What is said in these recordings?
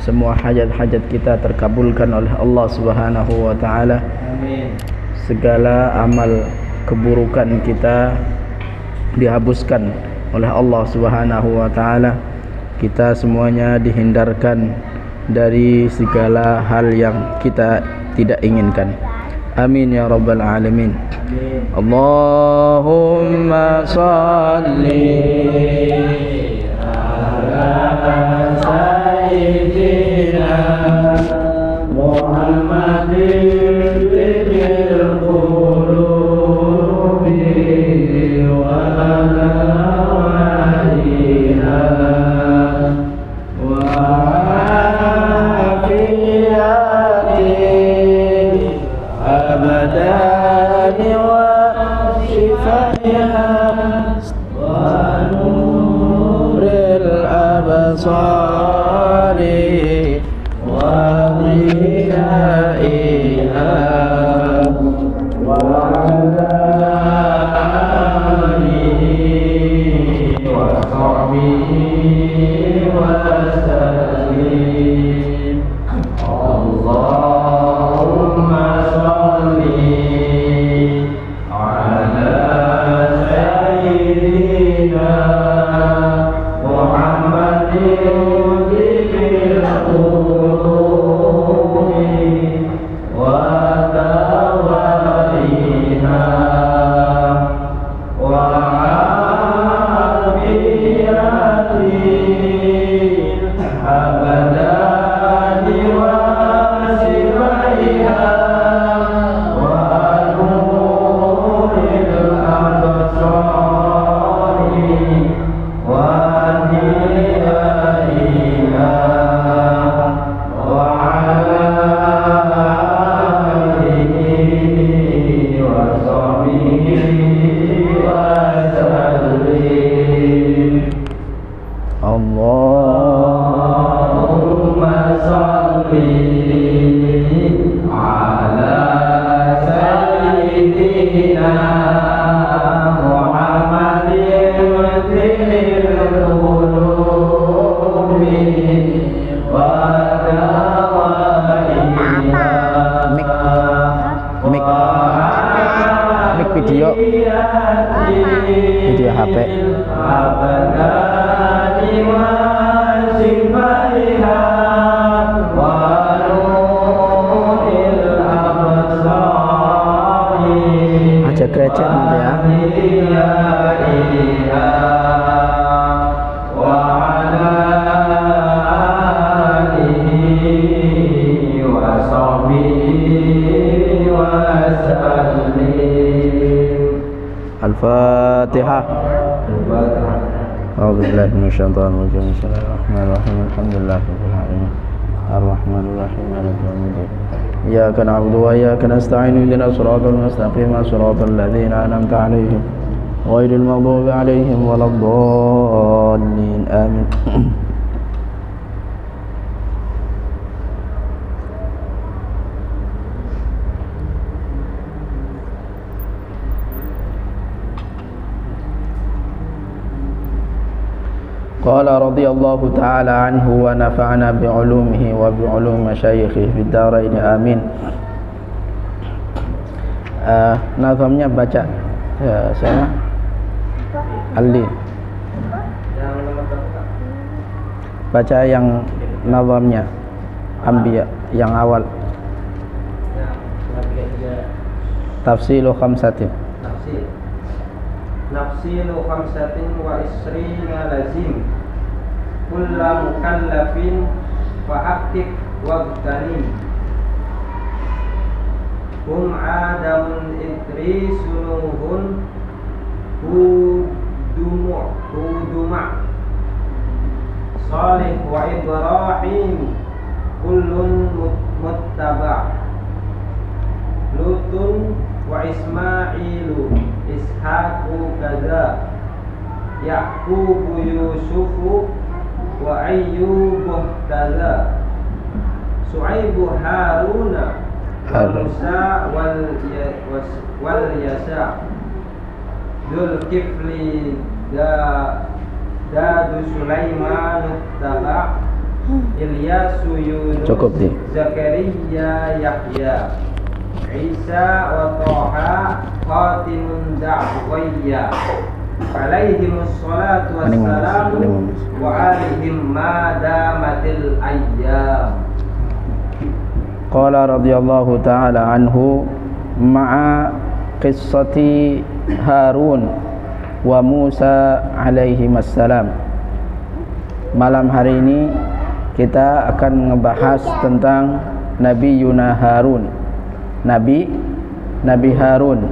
semua hajat-hajat kita terkabulkan oleh Allah Subhanahu wa taala. Amin. Segala amal keburukan kita dihapuskan oleh Allah Subhanahu wa taala. Kita semuanya dihindarkan dari segala hal yang kita tidak inginkan. Amin ya rabbal alamin. Amin. Allahumma salli ala sayyidina Muhammadin bil qulubi wa ala aliha wa afiyati abadani wa shifaiha wa nuril absari wa ghiyaiha wa ala alihi wa sahbihi wa sallim. Allahumma salli ala sayyidina Muhammadin bil qulubi wa tawaliha wa afiyati abadani wa sifaiha wa nuril absari wa niyaiha wa ala alihi wa sahbihi wa sallim. Allahumma salli ala sayyidina Muhammadin bil qulubi wa tawaliha mik video HP abadani wa sifaiha wa nuril absari aja gereja nanti ya wa ala alihi wa sahbihi wa sallim. Al-Fatihah. A'udzu billahi minasyaitonir rajim. Bismillahirrahmanirrahim. Alhamdulillahirabbil alamin. Ar-Rahmanir Rahim. Maliki yaumiddin. Iyyaka na'budu wa iyyaka nasta'in. Ihdinas siratal mustaqim. Siratal ladzina an'amta 'alaihim ghairil maghdubi 'alaihim waladdallin. Amin. Qala radhiyallahu ta'ala anhu wa nafa'ana bi'ulumihi wa bi'ulumi masyayikhihi fid dharain amin. Nazamnya baca saya Ali. Baca yang nazamnya Anbiya yang awal. Tafsilu khamsatin. Nafsilu khamsatin wa isrina lazim kulla mukallafin fa'aktif waqtanim hum adamun idrisunuhun huduma salih wa ibrahim kullun muttaba' lutun wa ismailu ishaqu kaza yaqubu yusufu wa ayyubu kaza su'aibu haruna wa musa wal yasa dul kifli dadu sulaiman taba Ilyasu Yunus Cukup, Di. Zakaria Yahya Isa wa Toha Khatimun Da'wiyya alaihimus salatu wassalam wa alihim madamatil ayyam. Qala radhiyallahu ta'ala anhu ma'a qissati Harun wa Musa alaihimassalam. Malam hari ini kita akan ngebahas tentang Nabi Yuna Harun, Nabi Harun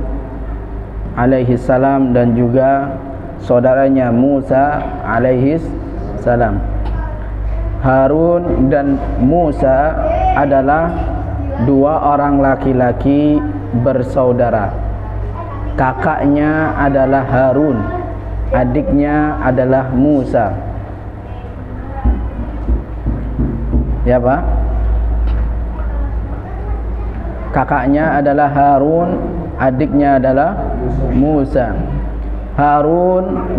alaihi salam, dan juga saudaranya Musa alaihi salam. Harun dan Musa adalah dua orang laki-laki bersaudara. Kakaknya adalah Harun, adiknya adalah Musa. Ya, Pak? Kakaknya adalah Harun, adiknya adalah Musa. Harun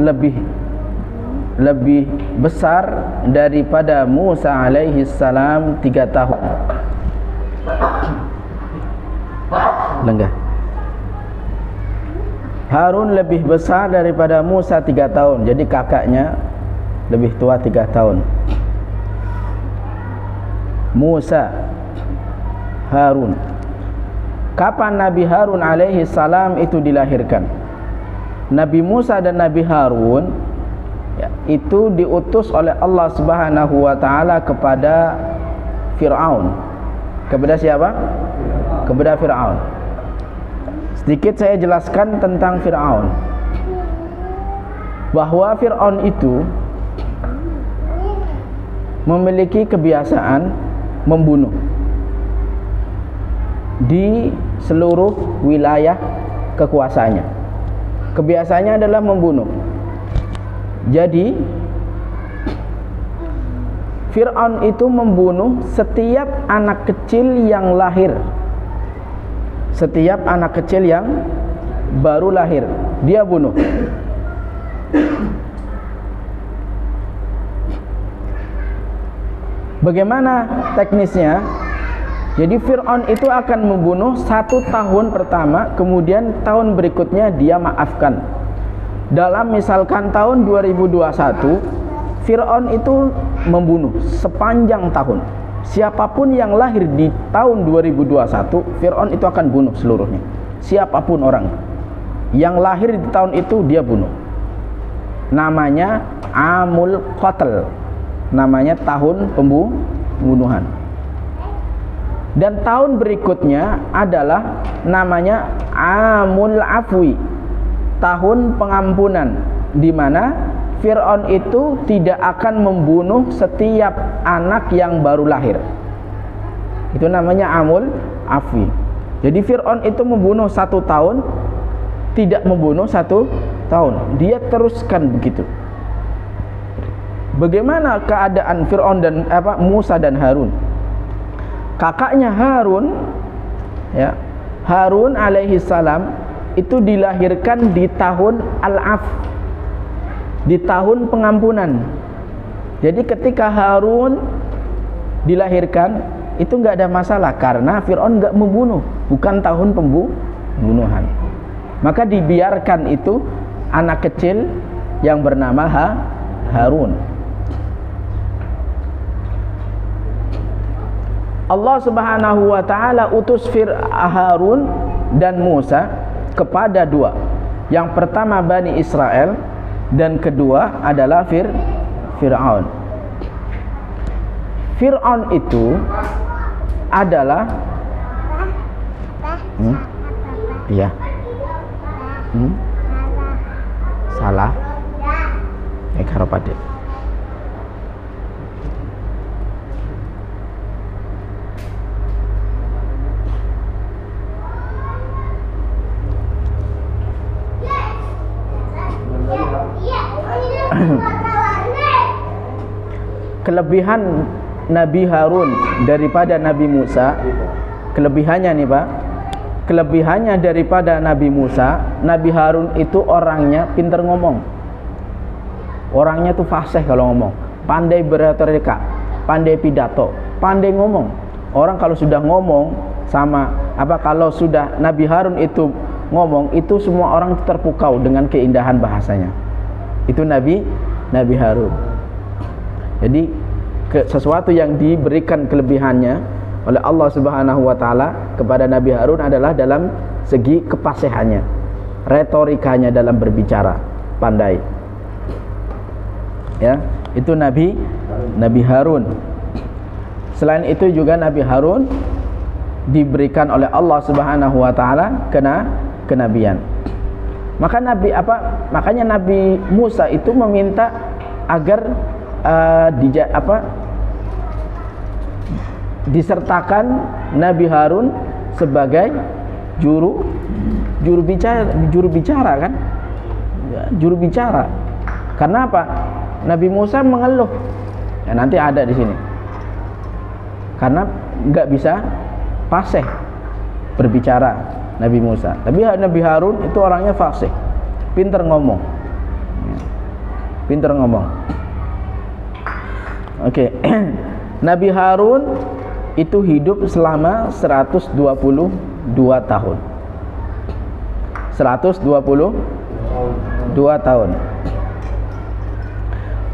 lebih besar daripada Musa alaihi salam 3 tahun. Lenggah. Harun lebih besar daripada Musa 3 tahun. Jadi kakaknya lebih tua 3 tahun. Musa, Harun. Kapan Nabi Harun alaihi salam itu dilahirkan? Nabi Musa dan Nabi Harun itu diutus oleh Allah Subhanahu wa taala kepada Firaun. Kepada siapa? Kepada Firaun. Sedikit saya jelaskan tentang Firaun. Bahwa Firaun itu memiliki kebiasaan membunuh di seluruh wilayah kekuasaannya. Kebiasaannya adalah membunuh. Jadi Fir'aun itu membunuh setiap anak kecil yang lahir. Setiap anak kecil yang baru lahir, dia bunuh. Bagaimana teknisnya? Jadi Fir'aun itu akan membunuh 1 tahun pertama, kemudian tahun berikutnya dia maafkan. Dalam misalkan tahun 2021, Fir'aun itu membunuh sepanjang tahun. Siapapun yang lahir di tahun 2021, Fir'aun itu akan bunuh seluruhnya. Siapapun orang yang lahir di tahun itu dia bunuh. Namanya Amul Qatl. Namanya tahun pembunuhan. Dan tahun berikutnya adalah namanya Amul Afwi, tahun pengampunan, di mana Fir'aun itu tidak akan membunuh setiap anak yang baru lahir. Itu namanya Amul Afwi. Jadi Fir'aun itu membunuh 1 tahun, tidak membunuh 1 tahun. Dia teruskan begitu. Bagaimana keadaan Fir'aun dan Musa dan Harun? Kakaknya Harun, ya, Harun alaihi salam itu dilahirkan di tahun Al-Af, di tahun pengampunan. Jadi ketika Harun dilahirkan itu nggak ada masalah karena Fir'aun nggak membunuh, bukan tahun pembunuhan. Maka dibiarkan itu anak kecil yang bernama Harun. Allah Subhanahu wa taala utus Harun dan Musa kepada 2. Yang pertama Bani Israel dan kedua adalah Fir'aun. Fir'aun itu adalah iya. Salah. Karo pade. Kelebihan Nabi Harun daripada Nabi Musa, kelebihannya nih Pak, kelebihannya daripada Nabi Musa, Nabi Harun itu orangnya pintar ngomong, orangnya tuh fasih kalau ngomong, pandai berretorika, pandai pidato, pandai ngomong. Orang kalau sudah ngomong sama kalau sudah Nabi Harun itu ngomong, itu semua orang terpukau dengan keindahan bahasanya. Itu Nabi Harun. Jadi sesuatu yang diberikan kelebihannya oleh Allah Subhanahu wa taala kepada Nabi Harun adalah dalam segi kepasihannya, retorikanya dalam berbicara, pandai. Ya, itu Nabi Harun. Selain itu juga Nabi Harun diberikan oleh Allah Subhanahu wa taala kenabian. Makanya Nabi Musa itu meminta agar disertakan Nabi Harun sebagai juru bicara kan? Ya, juru bicara. Karena apa? Nabi Musa mengeluh. Ya, nanti ada di sini. Karena nggak bisa fasih berbicara Nabi Musa. Tapi Nabi Harun itu orangnya fasih, pintar ngomong. Oke. Nabi Harun itu hidup selama 122 tahun. 122 tahun.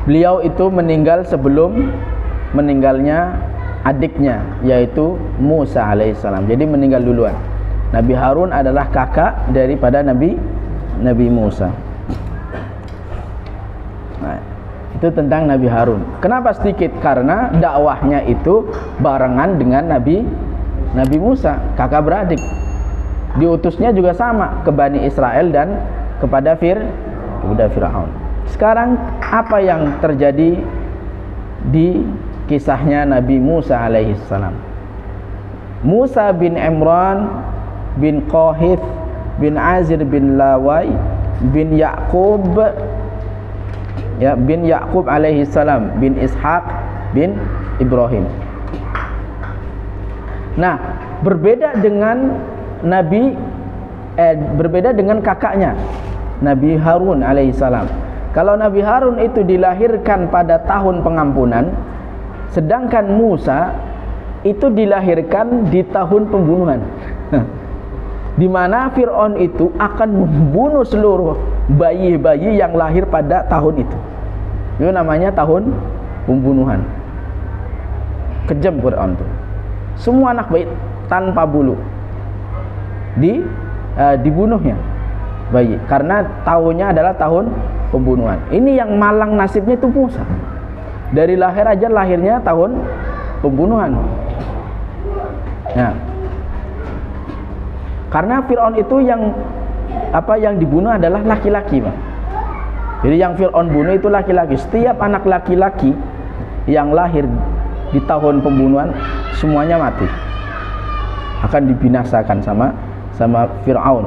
Beliau itu meninggal sebelum meninggalnya adiknya, yaitu Musa alaihissalam. Jadi meninggal duluan. Nabi Harun adalah kakak daripada Nabi Musa. Nah, itu tentang Nabi Harun. Kenapa sedikit? Karena dakwahnya itu barengan dengan Nabi Musa, kakak beradik. Diutusnya juga sama ke Bani Israel dan kepada Fir'aun. Sekarang apa yang terjadi di kisahnya Nabi Musa alaihissalam? Musa bin Imran bin Qahith bin Azir bin Lawai bin Ya'qub alaihissalam bin Ishaq bin Ibrahim. Nah, berbeda dengan kakaknya Nabi Harun alaihissalam. Kalau Nabi Harun itu dilahirkan pada tahun pengampunan, sedangkan Musa itu dilahirkan di tahun pembunuhan. Di mana Fir'aun itu akan membunuh seluruh bayi-bayi yang lahir pada tahun itu. Itu namanya tahun pembunuhan. Kejam Fir'aun itu. Semua anak bayi tanpa bulu dibunuhnya bayi, karena tahunnya adalah tahun pembunuhan. Ini yang malang nasibnya itu Musa. Dari lahirnya tahun pembunuhan. Nah, karena Fir'aun itu yang dibunuh adalah laki-laki, Bang. Jadi yang Fir'aun bunuh itu laki-laki. Setiap anak laki-laki yang lahir di tahun pembunuhan semuanya mati. Akan dibinasakan sama Fir'aun.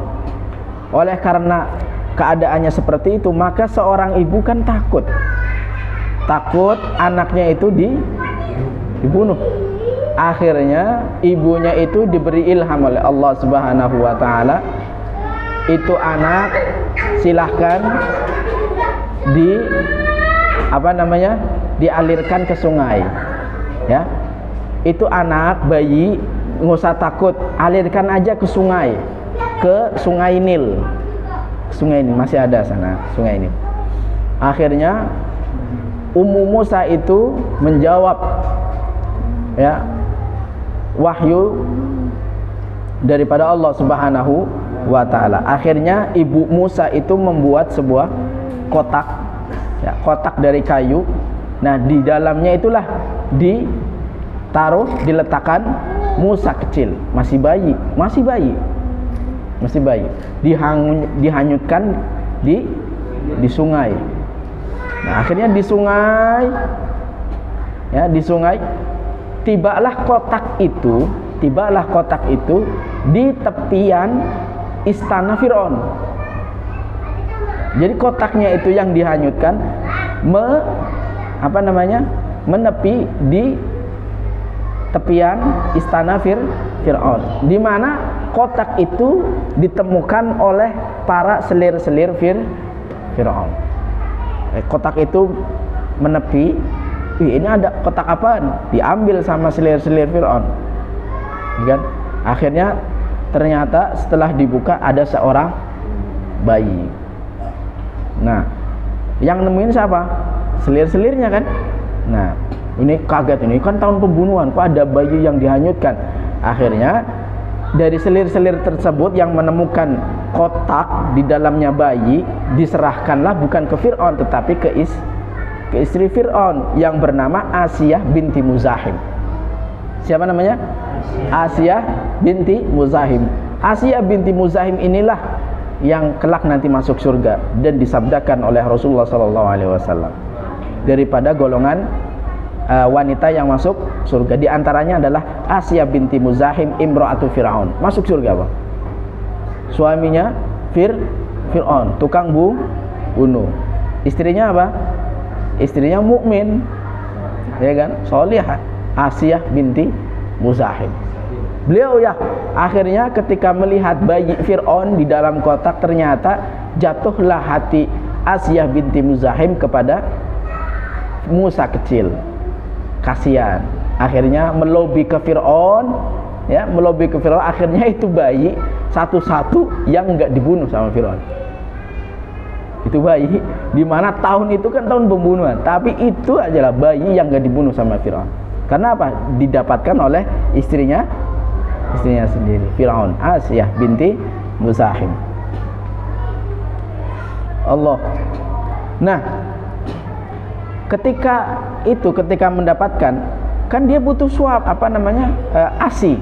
Oleh karena keadaannya seperti itu, maka seorang ibu kan takut anaknya itu dibunuh. Akhirnya ibunya itu diberi ilham oleh Allah Subhanahu wa taala, itu anak silahkan dialirkan ke sungai. Ya, itu anak bayi nggak usah takut, alirkan aja ke sungai Nil. Sungai ini masih ada sana, sungai ini. Akhirnya Ummu Musa itu menjawab, ya, wahyu daripada Allah Subhanahu wa taala. Akhirnya ibu Musa itu membuat sebuah kotak, ya, kotak dari kayu. Nah, di dalamnya itulah diletakkan Musa kecil, masih bayi, dihanyutkan di sungai. Nah, akhirnya di sungai tibalah kotak itu di tepian istana Fir'aun. Jadi kotaknya itu yang dihanyutkan menepi di tepian istana Fir'aun, di mana kotak itu ditemukan oleh para selir-selir Fir'aun. Kotak itu menepi ini ada kotak apaan? Diambil sama selir-selir Fir'aun, kan? Akhirnya ternyata setelah dibuka ada seorang bayi. Nah, yang nemuin siapa? Selir-selirnya kan. Nah, ini kaget, ini kan tahun pembunuhan, kok ada bayi yang dihanyutkan. Akhirnya dari selir-selir tersebut yang menemukan kotak di dalamnya bayi, diserahkanlah bukan ke Fir'aun tetapi ke istri Fir'aun yang bernama Asiyah binti Muzahim. Siapa namanya? Asiyah binti Muzahim. Asiyah binti Muzahim inilah yang kelak nanti masuk surga dan disabdakan oleh Rasulullah SAW daripada golongan wanita yang masuk surga. Di antaranya adalah Asiyah binti Muzahim imra'atu Fir'aun. Masuk surga apa? Suaminya Fir'aun, tukang bunuh. Istrinya apa? Istrinya mukmin, ya kan? Sholihah. Asiyah binti Muzahim. Beliau ya akhirnya ketika melihat bayi Fir'aun di dalam kotak, ternyata jatuhlah hati Asiyah binti Muzahim kepada Musa kecil. Kasihan. Akhirnya melobi ke Fir'aun, ya, melobi ke Fir'aun. Akhirnya itu bayi satu-satu yang enggak dibunuh sama Fir'aun. Itu bayi di mana tahun itu kan tahun pembunuhan, tapi itu adalah bayi yang enggak dibunuh sama Fir'aun. Karena apa? Didapatkan oleh istrinya sendiri, Fir'aun, Asiyah binti Muzahim. Allah. Nah, ketika mendapatkan, kan dia butuh suap, ASI.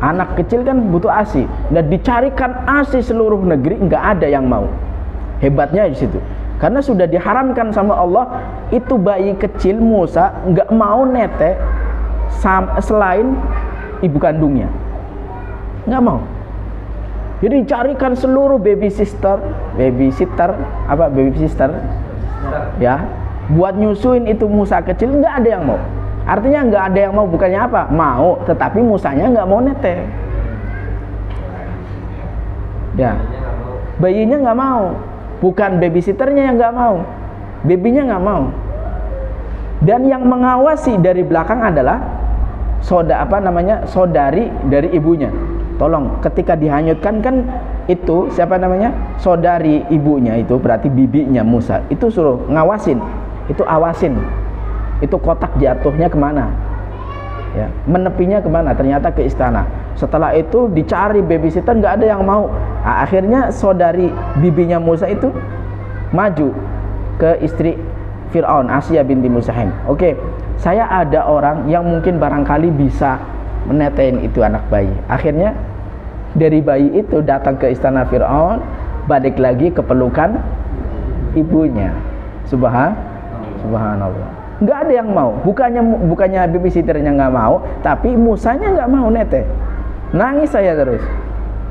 Anak kecil kan butuh ASI. Nah, dicarikan ASI seluruh negeri, nggak ada yang mau. Hebatnya di situ. Karena sudah diharamkan sama Allah, itu bayi kecil Musa nggak mau netek selain ibu kandungnya, nggak mau. Jadi carikan seluruh baby sister ya, buat nyusuin itu Musa kecil, nggak ada yang mau. Artinya nggak ada yang mau, bukannya apa? Mau, tetapi Musanya nggak mau netek. Ya, bayinya nggak mau. Bukan babysitternya yang nggak mau, babynya nggak mau. Dan yang mengawasi dari belakang adalah saudari dari ibunya. Tolong, ketika dihanyutkan kan itu saudari ibunya, itu berarti bibinya Musa. Itu suruh ngawasin, itu awasin, itu kotak jatuhnya kemana, ya, menepinya kemana? Ternyata ke istana. Setelah itu dicari babysitter, nggak ada yang mau. Nah, akhirnya saudari bibinya Musa itu maju ke istri Fir'aun, Asiyah binti Muzahim. Oke, saya ada orang yang mungkin barangkali bisa menetein itu anak bayi. Akhirnya dari bayi itu datang ke istana Fir'aun, balik lagi ke pelukan ibunya. Subhanallah. Nggak ada yang mau. Bukannya babysitternya nggak mau, tapi Musanya nggak mau nete. Nangis saya terus.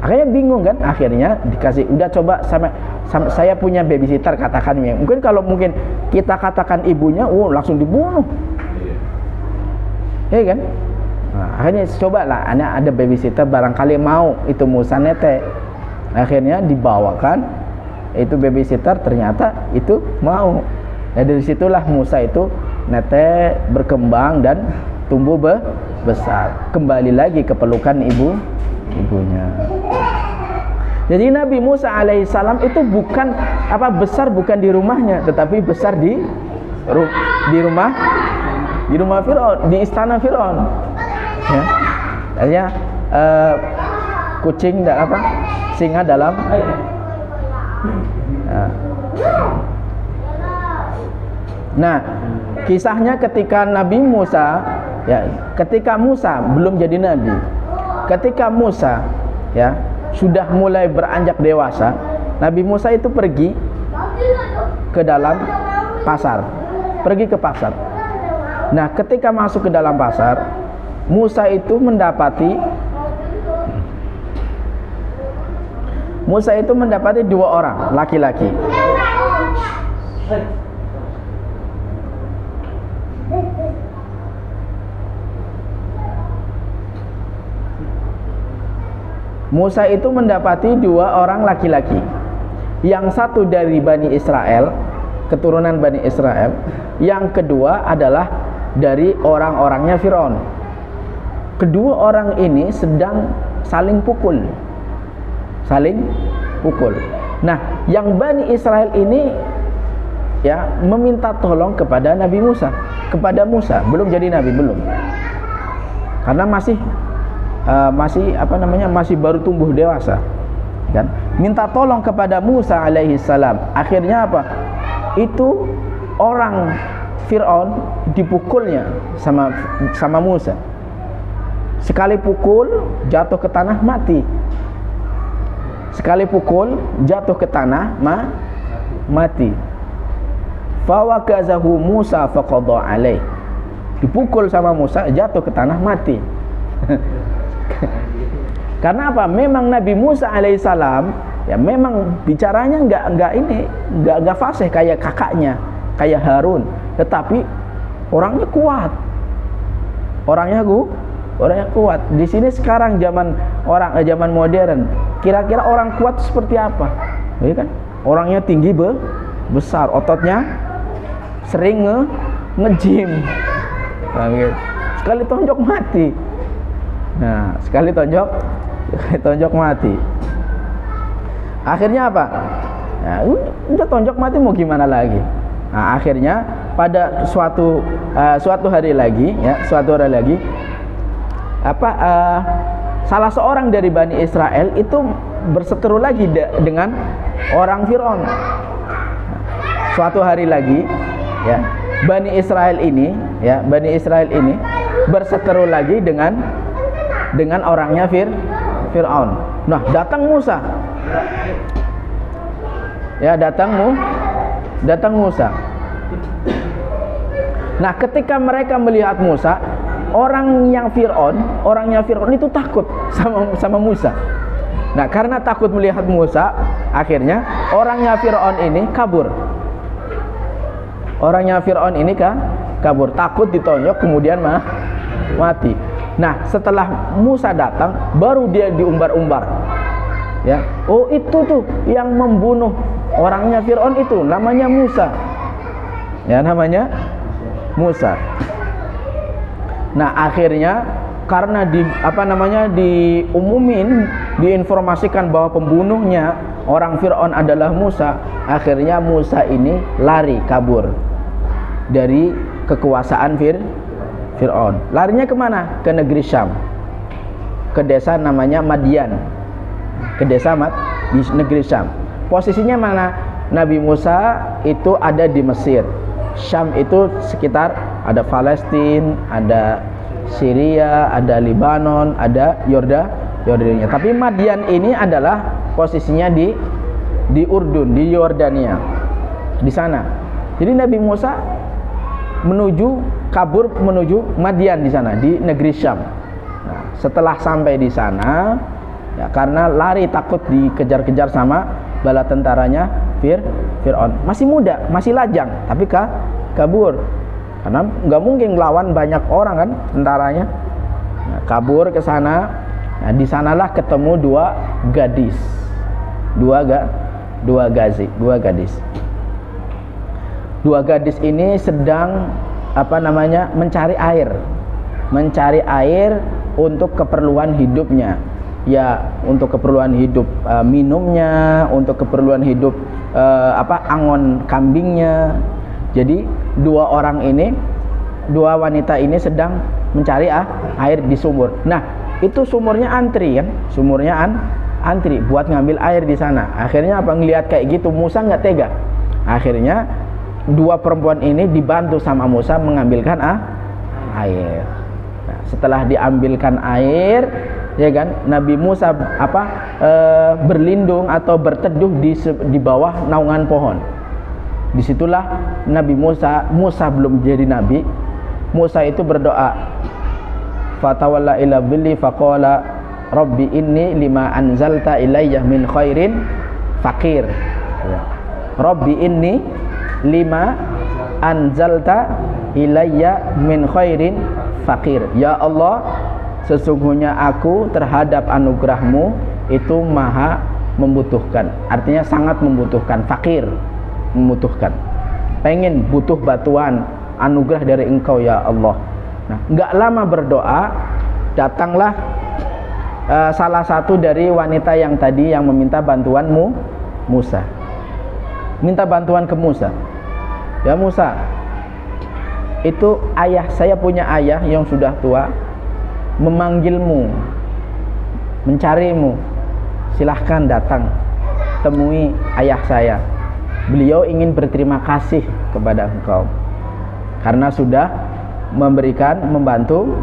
Akhirnya bingung kan. Akhirnya dikasih, udah coba sama saya punya babysitter, katakan ya. Mungkin kalau kita katakan ibunya, langsung dibunuh. Ya kan? Nah, akhirnya cobalah, ada babysitter barangkali mau itu Musa nete. Akhirnya dibawakan itu babysitter, ternyata itu mau. Nah, dari situlah Musa itu nete, berkembang dan tumbuh besar, kembali lagi ke pelukan ibunya. Jadi Nabi Musa alaihissalam itu besar bukan di rumahnya, tetapi besar di rumah Fir'aun, di istana Fir'aun. Ya, artinya kucing dan singa dalam. Nah, kisahnya ketika Nabi Musa, ya, ketika Musa belum jadi nabi, ketika Musa ya sudah mulai beranjak dewasa, Nabi Musa itu pergi ke dalam pasar, pergi ke pasar. Nah, ketika masuk ke dalam pasar, Musa itu mendapati dua orang laki-laki. Musa itu mendapati dua orang laki-laki. Yang satu dari Bani Israel, keturunan Bani Israel. Yang kedua adalah dari orang-orangnya Fir'aun. Kedua orang ini sedang saling pukul. Nah, yang Bani Israel ini ya meminta tolong kepada Nabi Musa, belum jadi nabi, belum. Karena masih baru tumbuh dewasa. Kan? Minta tolong kepada Musa alaihi salam. Akhirnya apa? Itu orang Fir'aun dipukulnya sama Musa. Sekali pukul jatuh ke tanah mati. Sekali pukul jatuh ke tanah mati. Fawakazahu Musa faqada alaih. Dipukul sama Musa, jatuh ke tanah mati. Karena apa? Memang Nabi Musa alaihissalam ya memang bicaranya enggak fasih kayak kakaknya, kayak Harun, tetapi orangnya kuat. Orangnya kuat. Di sini sekarang zaman modern, kira-kira orang kuat seperti apa? Ya kan? Orangnya tinggi besar, ototnya sering nge-gym. Nah, gitu. Sekali tonjok mati. Nah, sekali tonjok mati. Akhirnya apa? Nah, udah tonjok mati mau gimana lagi? Nah, akhirnya pada suatu hari lagi, salah seorang dari Bani Israel itu berseteru lagi dengan orang Fir'aun. Suatu hari lagi, ya, Bani Israel ini berseteru lagi dengan orangnya Fir'aun. Nah, datang Musa. Ya, datang Musa. Nah, ketika mereka melihat Musa, orangnya Fir'aun itu takut sama Musa. Nah, karena takut melihat Musa, akhirnya orangnya Fir'aun ini kabur. Kabur, takut ditonjok kemudian mati. Nah, setelah Musa datang, baru dia diumbar-umbar. Ya, oh itu tuh yang membunuh orangnya Fir'aun itu, namanya Musa. Ya, namanya Musa. Nah, akhirnya karena diinformasikan bahwa pembunuhnya orang Fir'aun adalah Musa, akhirnya Musa ini lari kabur dari kekuasaan Fir'aun. Larinya kemana? Ke negeri Syam, ke desa namanya Madian, di negeri Syam. Posisinya mana? Nabi Musa itu ada di Mesir. Syam itu sekitar ada Palestina, ada Syria, ada Lebanon, ada Yordania. Tapi Madian ini adalah posisinya di Urdun, di Yordania, di sana. Jadi Nabi Musa kabur menuju Madian di sana, di negeri Syam. Nah, setelah sampai di sana, ya, karena lari takut dikejar-kejar sama bala tentaranya Fir'aun. Masih muda, masih lajang, tapi kabur. Karena nggak mungkin lawan banyak orang kan tentaranya. Nah, kabur ke sana. Nah, di sanalah ketemu dua gadis. Dua gadis ini sedang mencari air untuk keperluan hidupnya. Ya, untuk keperluan hidup minumnya, untuk keperluan hidup angon kambingnya. Jadi dua wanita ini sedang mencari air di sumur. Nah, itu sumurnya antri kan? Antri buat ngambil air di sana. Akhirnya ngelihat kayak gitu, Musa nggak tega. Akhirnya dua perempuan ini dibantu sama Musa mengambilkan air. Nah, setelah diambilkan air, ya kan, Nabi Musa berlindung atau berteduh di bawah naungan pohon. Disitulah Nabi Musa belum jadi nabi. Musa itu berdoa, fatawalla ila billi faqala rabbi inni lima anzalta ilayya min khairin faqir. Rabbi inni lima anzalta ilayya min khairin faqir. Ya Allah, sesungguhnya aku terhadap anugerahmu itu maha membutuhkan. Artinya sangat membutuhkan, fakir, membutuhkan. pengen butuh bantuan anugerah dari Engkau ya Allah. Nah, enggak lama berdoa, datanglah salah satu dari wanita yang tadi yang meminta bantuanmu, Musa. Minta bantuan ke Musa. Ya Musa, itu ayah, saya punya ayah yang sudah tua memanggilmu, mencarimu. Silahkan datang, temui ayah saya. Beliau ingin berterima kasih kepada engkau karena sudah membantu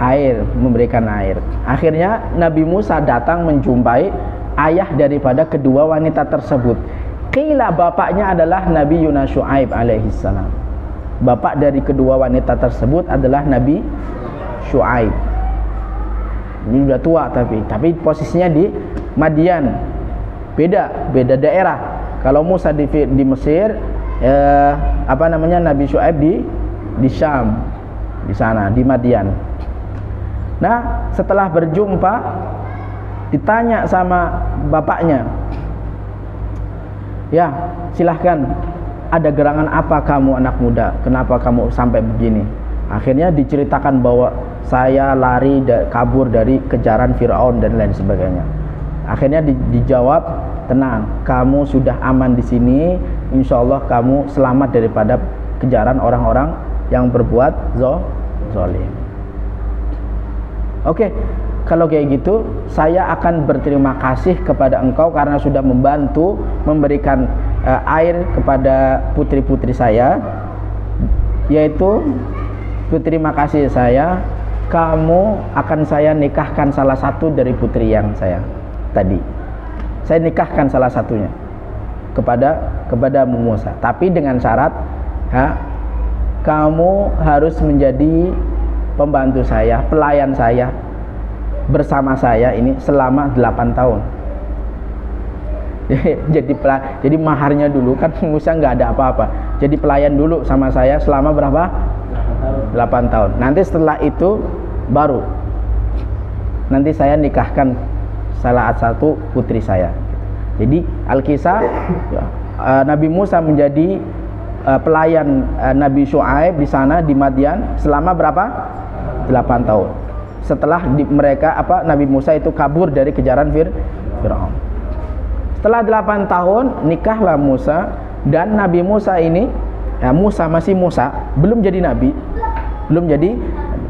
air, memberikan air. Akhirnya Nabi Musa datang menjumpai ayah daripada kedua wanita tersebut. Qila bapaknya adalah Nabi Yunus Syuaib alaihissalam. Bapak dari kedua wanita tersebut adalah Nabi Syuaib. Ini sudah tua tapi posisinya di Madian. Beda daerah. Kalau Musa di Mesir, Nabi Syuaib di Syam, di sana di Madian. Nah, setelah berjumpa ditanya sama bapaknya, ya silahkan, ada gerangan apa kamu anak muda, kenapa kamu sampai begini? Akhirnya diceritakan bahwa saya lari kabur dari kejaran Firaun dan lain sebagainya. Akhirnya dijawab, tenang, kamu sudah aman di sini, insya Allah kamu selamat daripada kejaran orang-orang yang berbuat zalim. Oke, kalau kayak gitu saya akan berterima kasih kepada engkau karena sudah membantu memberikan air kepada putri-putri saya, yaitu terima kasih saya, kamu akan saya nikahkan salah satu dari putri yang saya tadi. Saya nikahkan salah satunya kepada Musa, tapi dengan syarat kamu harus menjadi pembantu saya, pelayan saya, bersama saya ini selama 8 tahun. Jadi maharnya dulu kan Musa nggak ada apa-apa. Jadi pelayan dulu sama saya selama berapa? 8 tahun. Nanti setelah itu baru nanti saya nikahkan salah satu putri saya. Jadi Al-Kisah Nabi Musa menjadi pelayan Nabi Syuaib di sana di Madian selama berapa? 8 tahun. Setelah Nabi Musa itu kabur dari kejaran Firaun. Setelah 8 tahun nikahlah Musa, dan Nabi Musa ini Musa masih Musa, belum jadi nabi.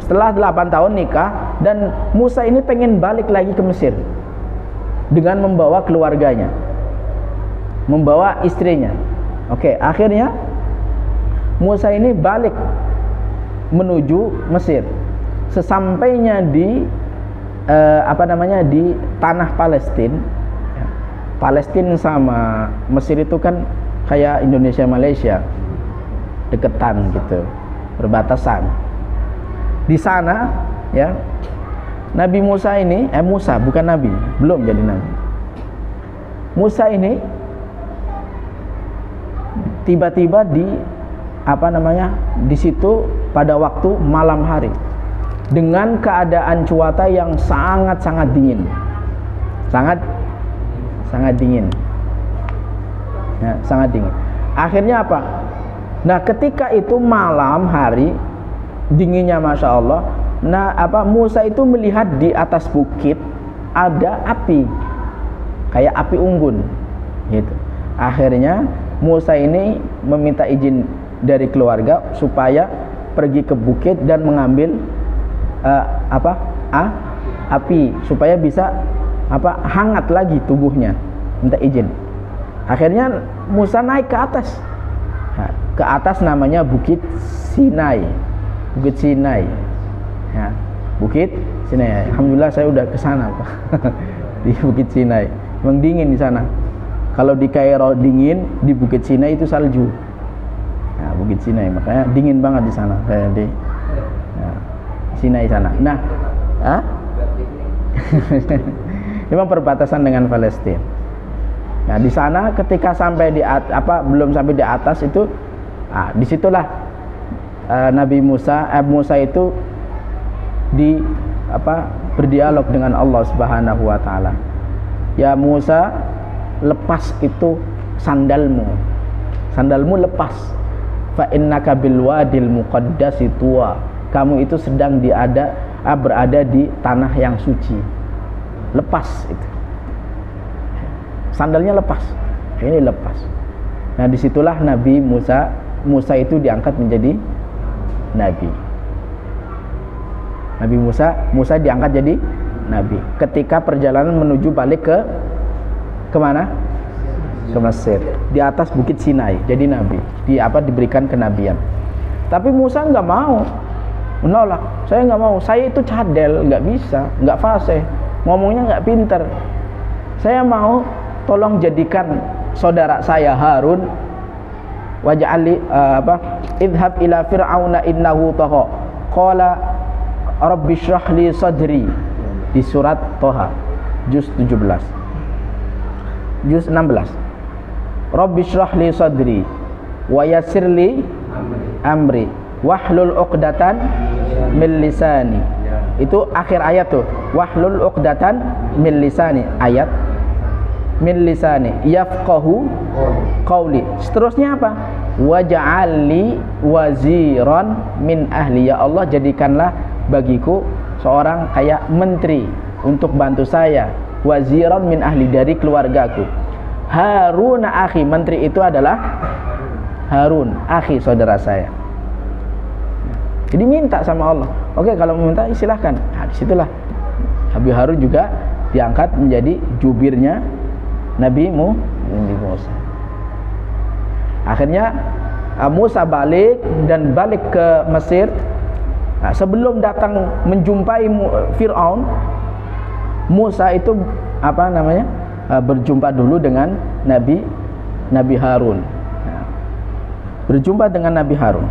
Setelah 8 tahun nikah, dan Musa ini pengen balik lagi ke Mesir dengan membawa keluarganya, membawa istrinya. Oke, akhirnya Musa ini balik menuju Mesir. Sesampainya di di tanah Palestina. Palestina sama Mesir itu kan kayak Indonesia Malaysia, deketan gitu, berbatasan. Di sana ya, Nabi Musa ini Musa bukan nabi, belum jadi nabi. Musa ini tiba-tiba di situ pada waktu malam hari dengan keadaan cuaca yang sangat dingin. Sangat dingin. Ya, sangat dingin. Akhirnya apa? Nah, ketika itu malam hari dinginnya Masya Allah. Nah, Musa itu melihat di atas bukit ada api, kayak api unggun gitu. Akhirnya Musa ini meminta izin dari keluarga supaya pergi ke bukit dan mengambil api supaya bisa hangat lagi tubuhnya, minta izin. Akhirnya Musa naik ke atas. Nah, ke atas namanya Bukit Sinai. Bukit Sinai. Ya, Bukit Sinai. Alhamdulillah saya udah ke sana, Pak. Di Bukit Sinai. Memang dingin di sana. Kalau di Kairo dingin, di Bukit Sinai itu salju. Nah, Bukit Sinai, makanya dingin banget di sana. Di Sinai sana. Nah, memang perbatasan dengan Palestina. Nah, di sana ketika sampai belum sampai di atas itu, disitulah Nabi Musa itu berdialog dengan Allah Subhanahu wa taala. Ya Musa, lepas itu sandalmu. sandalmu lepas. Fa innaka bil wadil muqaddasi tuwa. Kamu itu sedang berada di tanah yang suci. Lepas itu. Sandalnya lepas. Ini lepas. Nah, disitulah Nabi Musa itu diangkat menjadi nabi. Nabi Musa diangkat jadi nabi ketika perjalanan menuju balik ke mana? Ke Mesir. Di atas bukit Sinai jadi nabi. Diberikan kenabian. Tapi Musa nggak mau, menolak. Saya nggak mau. Saya itu cadel, nggak bisa, nggak fasih, ngomongnya nggak pinter. Saya mau tolong jadikan saudara saya Harun waj'ali idhab ila fir'auna innahu tagha qala rabbi shrah li sadri di surat Thaha juz 17 juz 16 rabbi shrah li sadri wa yassir li amri wahlul 'uqdatan min lisani. Itu akhir ayat tuh, wahlul 'uqdatan min lisani, ayat min lisani yafqahu qawli. Seterusnya apa? Waj'alli waziran min ahli. Ya Allah, jadikanlah bagiku seorang kayak menteri untuk bantu saya. Waziran min ahli, dari keluargaku. Harun akhi, menteri itu adalah Harun akhi, saudara saya. Jadi minta sama Allah. Oke, kalau meminta silahkan. Nah, disitulah Nabi Harun juga diangkat menjadi jubirnya Nabi Musa. Akhirnya Musa balik ke Mesir. Nah, sebelum datang menjumpai Fir'aun, Musa itu berjumpa dulu dengan Nabi Harun. Nah, berjumpa dengan Nabi Harun.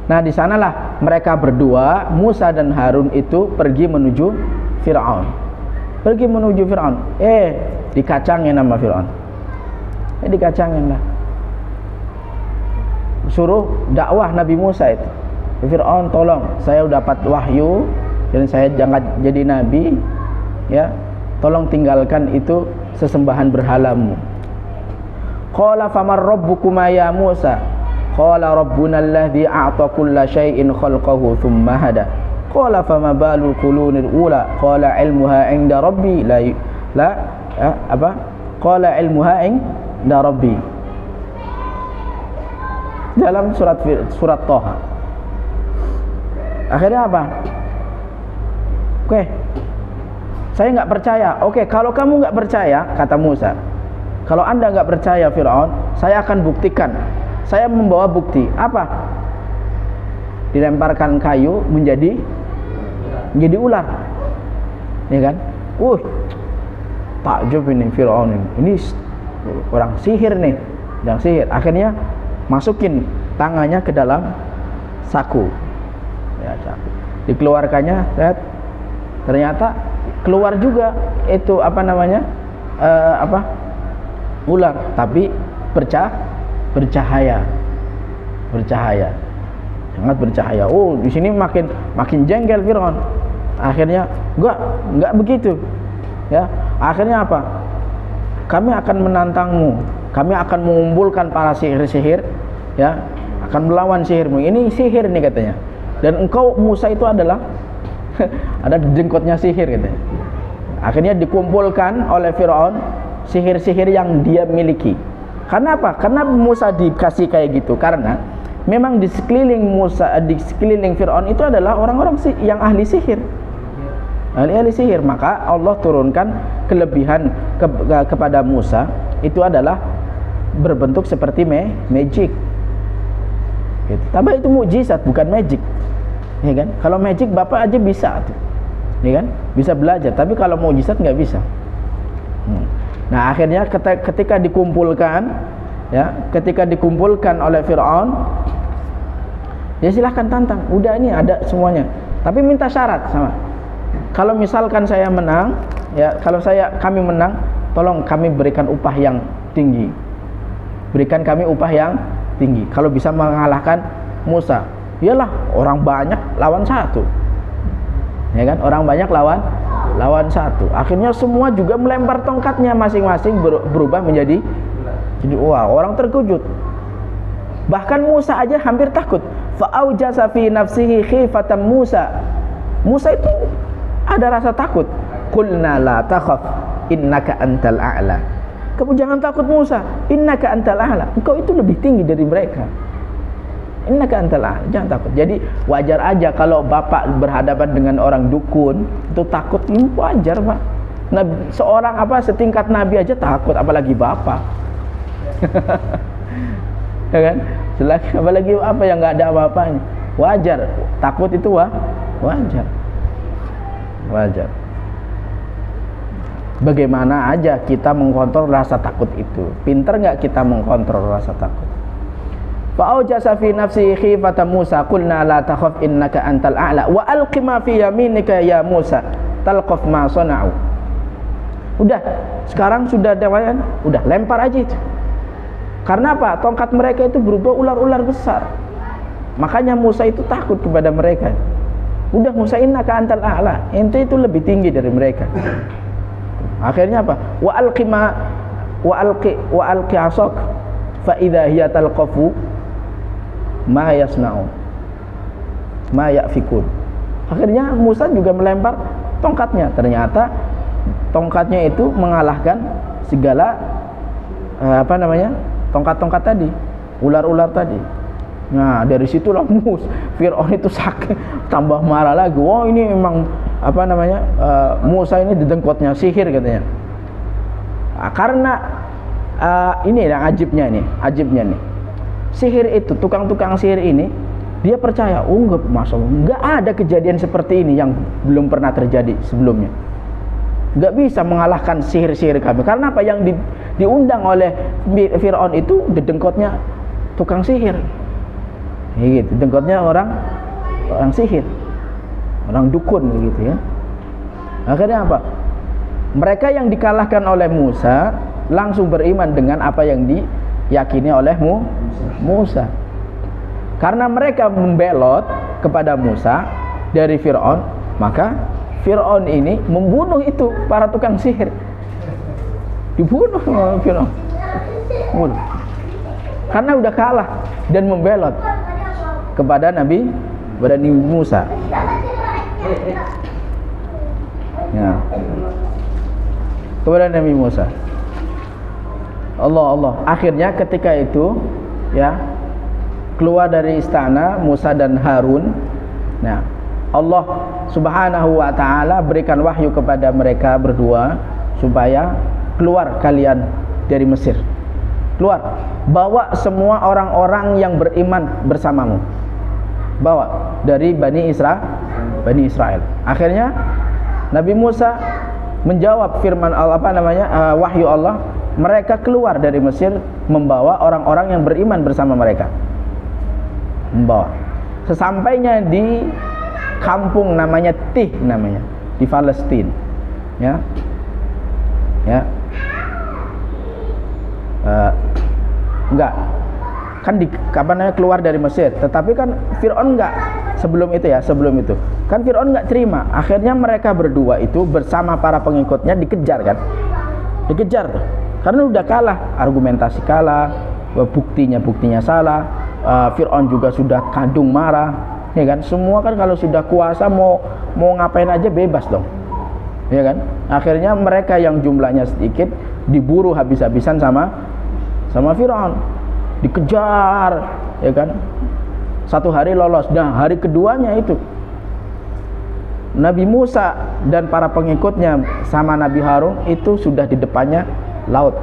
Nah, di sanalah mereka berdua, Musa dan Harun itu pergi menuju Fir'aun. Dikacangin sama Fir'aun. Dikacangin lah. Suruh dakwah Nabi Musa itu. Fir'aun, tolong, saya udah dapat wahyu dan saya jangan jadi nabi, ya. Tolong tinggalkan itu sesembahan berhalamu. Qala famar rabbukuma ya Musa? Qala rabbuna alladhi a'ta kulla syai'in khalqahu thumma hada. Qala fama balul qulunil ula? Qala ilmuha 'inda rabbi Qala ilmuha 'inda rabbi. Dalam surat Thaha. Akhirnya apa? Oke. Saya enggak percaya. Oke, kalau kamu enggak percaya, kata Musa, kalau Anda enggak percaya Fir'aun, saya akan buktikan. Saya membawa bukti. Apa? Dilemparkan kayu menjadi ular. Ya kan? Takjub ini Fir'aun ini. Ini orang sihir nih. Yang sihir. Akhirnya masukin tangannya ke dalam saku. Ya, saku. Dikeluarkannya, ternyata keluar juga itu ular, tapi bercahaya, sangat bercahaya. Di sini makin jengkel Fir'aun. Akhirnya enggak begitu, ya. Akhirnya apa? Kami akan menantangmu, kami akan mengumpulkan para sihir-sihir, ya, akan melawan sihirmu. Ini sihir nih katanya. Dan engkau Musa itu adalah ada jengkotnya sihir katanya. Akhirnya dikumpulkan oleh Fir'aun sihir-sihir yang dia miliki. Karena apa? Karena Musa dikasih kayak gitu. Karena memang di sekeliling Fir'aun itu adalah orang-orang yang ahli sihir. Ahli sihir. Maka Allah turunkan kelebihan kepada Musa. Itu adalah berbentuk seperti magic. Gitu. Tapi itu mukjizat, bukan magic. Ya kan? Kalau magic Bapak aja bisa tuh. Ya kan? Bisa belajar. Tapi kalau mukjizat nggak bisa. Nah, akhirnya ketika dikumpulkan oleh Fir'aun, ya silahkan tantang. Udah, ini ada semuanya. Tapi minta syarat sama. Kalau misalkan saya menang, ya, kami menang, tolong kami berikan upah yang tinggi. Berikan kami upah yang tinggi. Kalau bisa mengalahkan Musa, iyalah orang banyak lawan satu. Ya kan? Orang banyak lawan lawan satu. Akhirnya semua juga melempar tongkatnya masing-masing, berubah menjadi wah, orang terkejut. Bahkan Musa aja hampir takut. Fa'aujasa fi nafsihi khifatan Musa. Musa itu ada rasa takut. Qulna la takhaf innaka antal a'la. Kamu jangan takut Musa, innaka antal a'la. Engkau itu lebih tinggi dari mereka. Innaka antal a'la, jangan takut. Jadi wajar aja kalau bapak berhadapan dengan orang dukun itu takut, wajar Pak. Nabi, seorang setingkat nabi aja takut, apalagi bapak. Ya kan? Apalagi yang nggak ada apa-apanya. Wajar, takut itu wajar. Wajar. Bagaimana aja kita mengkontrol rasa takut itu? Pinter nggak kita mengkontrol rasa takut? Fa'aujasa fi nafsi khifatan Musa, qulna la takhaf innaka antal a'la wa alqi ma fi yaminika ya Musa talqaf ma sana'u. Udah, sekarang sudah dewayan, udah lempar aja itu. Karena apa? Tongkat mereka itu berubah ular-ular besar. Makanya Musa itu takut kepada mereka. Udah, Musa innaka antal a'la, ente itu lebih tinggi dari mereka. Akhirnya apa? Wa alqi asak fa idza hiya talqafu ma yasna'u ma yafikun. Akhirnya Musa juga melempar tongkatnya. Ternyata tongkatnya itu mengalahkan segala tongkat-tongkat tadi, ular-ular tadi. Nah, dari situlah Fir'aun itu sakit, tambah marah lagi. Wah, ini memang Musa ini didengkotnya sihir katanya. Nah, karena ini yang ajibnya nih. Sihir itu, tukang-tukang sihir ini dia percaya, enggak ada kejadian seperti ini yang belum pernah terjadi sebelumnya. Enggak bisa mengalahkan sihir-sihir kami. Karena apa? Yang diundang oleh Fir'aun itu didengkotnya tukang sihir. Gitu, dengkotnya orang sihir, orang dukun gitu ya. Akhirnya apa? Mereka yang dikalahkan oleh Musa langsung beriman dengan apa yang diyakini oleh Musa. Karena mereka membelot kepada Musa dari Fir'aun, maka Fir'aun ini membunuh itu para tukang sihir. Dibunuh oleh Fir'aun. Bunuh. Karena udah kalah dan membelot kepada Nabi Musa. Ya. Kepada Nabi Musa. Allah. Akhirnya ketika itu ya, keluar dari istana Musa dan Harun. Nah, Allah Subhanahu wa taala berikan wahyu kepada mereka berdua supaya keluar kalian dari Mesir. Keluar, bawa semua orang-orang yang beriman bersamamu. Bawa dari Bani Israel. Akhirnya Nabi Musa menjawab firman Allah, wahyu Allah. Mereka keluar dari Mesir membawa orang-orang yang beriman bersama mereka. Membawa. Sesampainya di kampung namanya Tih di Palestina. Ya. Enggak. Kan keluar dari Mesir, tetapi kan Fir'aun enggak sebelum itu kan Fir'aun enggak terima. Akhirnya mereka berdua itu bersama para pengikutnya dikejar tuh, karena udah kalah, argumentasi kalah, buktinya salah. Fir'aun juga sudah kadung marah, ya kan? Semua kan kalau sudah kuasa mau ngapain aja bebas dong, ya kan? Akhirnya mereka yang jumlahnya sedikit diburu habis-habisan sama Fir'aun. Dikejar, ya kan? Satu hari lolos. Nah, hari keduanya itu Nabi Musa dan para pengikutnya sama Nabi Harun itu sudah di depannya laut.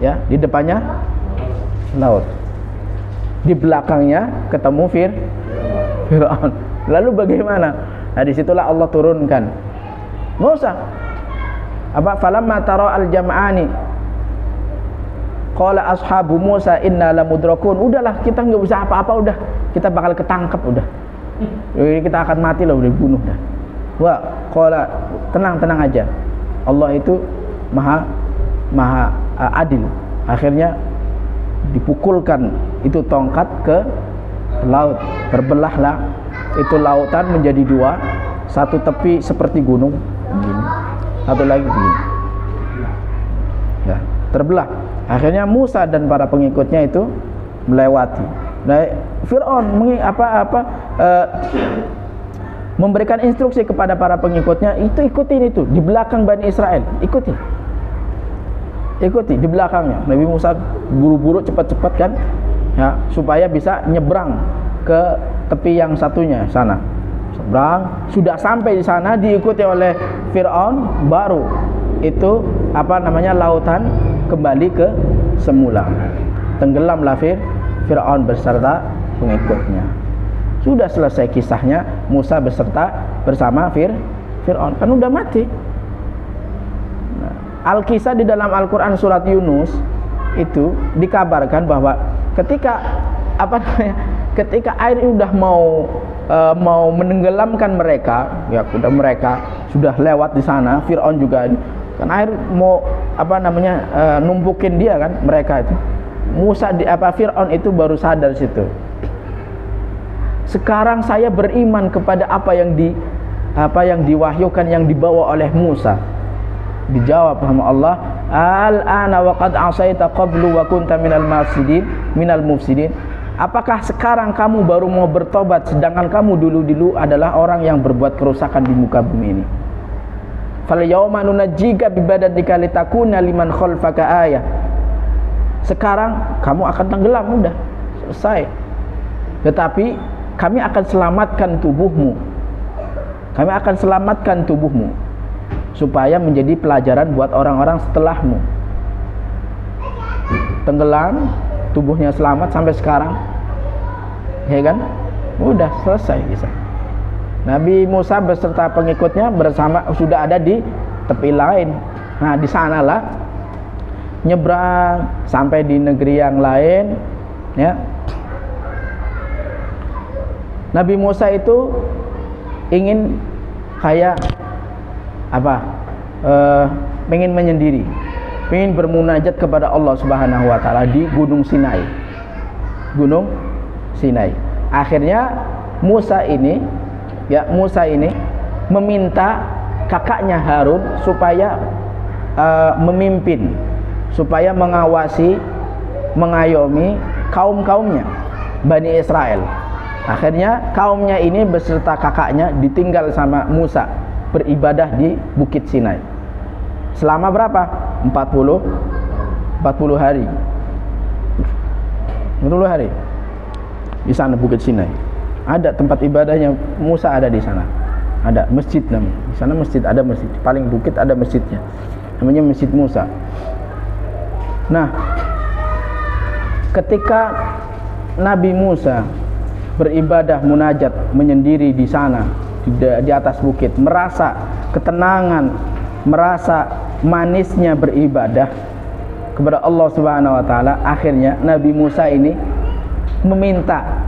Ya, di depannya laut. Di belakangnya ketemu Fir'aun. Lalu bagaimana? Nah, disitulah Allah turunkan. Musa, falamma tara al-jam'ani qala ashabu Musa inna lamudrakun. Udahlah, kita nggak bisa apa-apa, udah kita bakal ketangkep, udah kita akan mati lah, udah dibunuh dah. Wah, qala tenang aja, Allah itu maha adil. Akhirnya dipukulkan itu tongkat ke laut, terbelahlah itu lautan menjadi dua, satu tepi seperti gunung begini, satu lagi begini, ya, terbelah. Akhirnya Musa dan para pengikutnya itu melewati. Nah, Fir'aun memberikan instruksi kepada para pengikutnya, itu ikutin itu di belakang Bani Israel, ikuti di belakangnya. Nabi Musa buru-buru cepat-cepat kan, ya, supaya bisa nyebrang ke tepi yang satunya sana. Seberang, sudah sampai di sana diikuti oleh Fir'aun, baru itu lautan kembali ke semula. Tenggelamlah Fir'aun beserta pengikutnya. Sudah selesai kisahnya, Musa bersama Fir'aun, kan udah mati. Nah, Al-Kisah di dalam Al-Quran surat Yunus itu dikabarkan bahwa ketika air udah mau menenggelamkan mereka, ya mereka sudah lewat di sana, Fir'aun juga kan air mau numpukin dia kan, mereka itu. Fir'aun itu baru sadar situ. Sekarang saya beriman kepada apa yang diwahyukan, yang dibawa oleh Musa. Dijawab sama Allah, al-ana wa qad asaita qablu wa kunta minal mufsidin. Apakah sekarang kamu baru mau bertobat, sedangkan kamu dulu adalah orang yang berbuat kerusakan di muka bumi ini? Fal yawma nunajjika bi badanika litakuna liman khalfaka ayah. Sekarang kamu akan tenggelam, udah selesai. Tetapi kami akan selamatkan tubuhmu supaya menjadi pelajaran buat orang-orang setelahmu. Tenggelam, tubuhnya selamat sampai sekarang, ya kan? Udah selesai kisah. Nabi Musa beserta pengikutnya sudah ada di tepi lain. Nah, di sanalah nyebrang sampai di negeri yang lain, ya. Nabi Musa itu ingin kayak pengen menyendiri, pengen bermunajat kepada Allah Subhanahu wa taala di Gunung Sinai. Akhirnya Musa ini meminta kakaknya Harun supaya memimpin, supaya mengawasi, mengayomi kaumnya Bani Israel. Akhirnya kaumnya ini beserta kakaknya ditinggal sama Musa beribadah di Bukit Sinai. Selama berapa? 40 hari. 40 hari. Di sana Bukit Sinai. Ada tempat ibadahnya Musa, ada di sana. Ada masjid namanya. Di sana ada masjid. Paling bukit ada masjidnya. Namanya Masjid Musa. Nah, ketika Nabi Musa beribadah munajat menyendiri di sana di atas bukit, merasa ketenangan, merasa manisnya beribadah kepada Allah Subhanahu wa taala, akhirnya Nabi Musa ini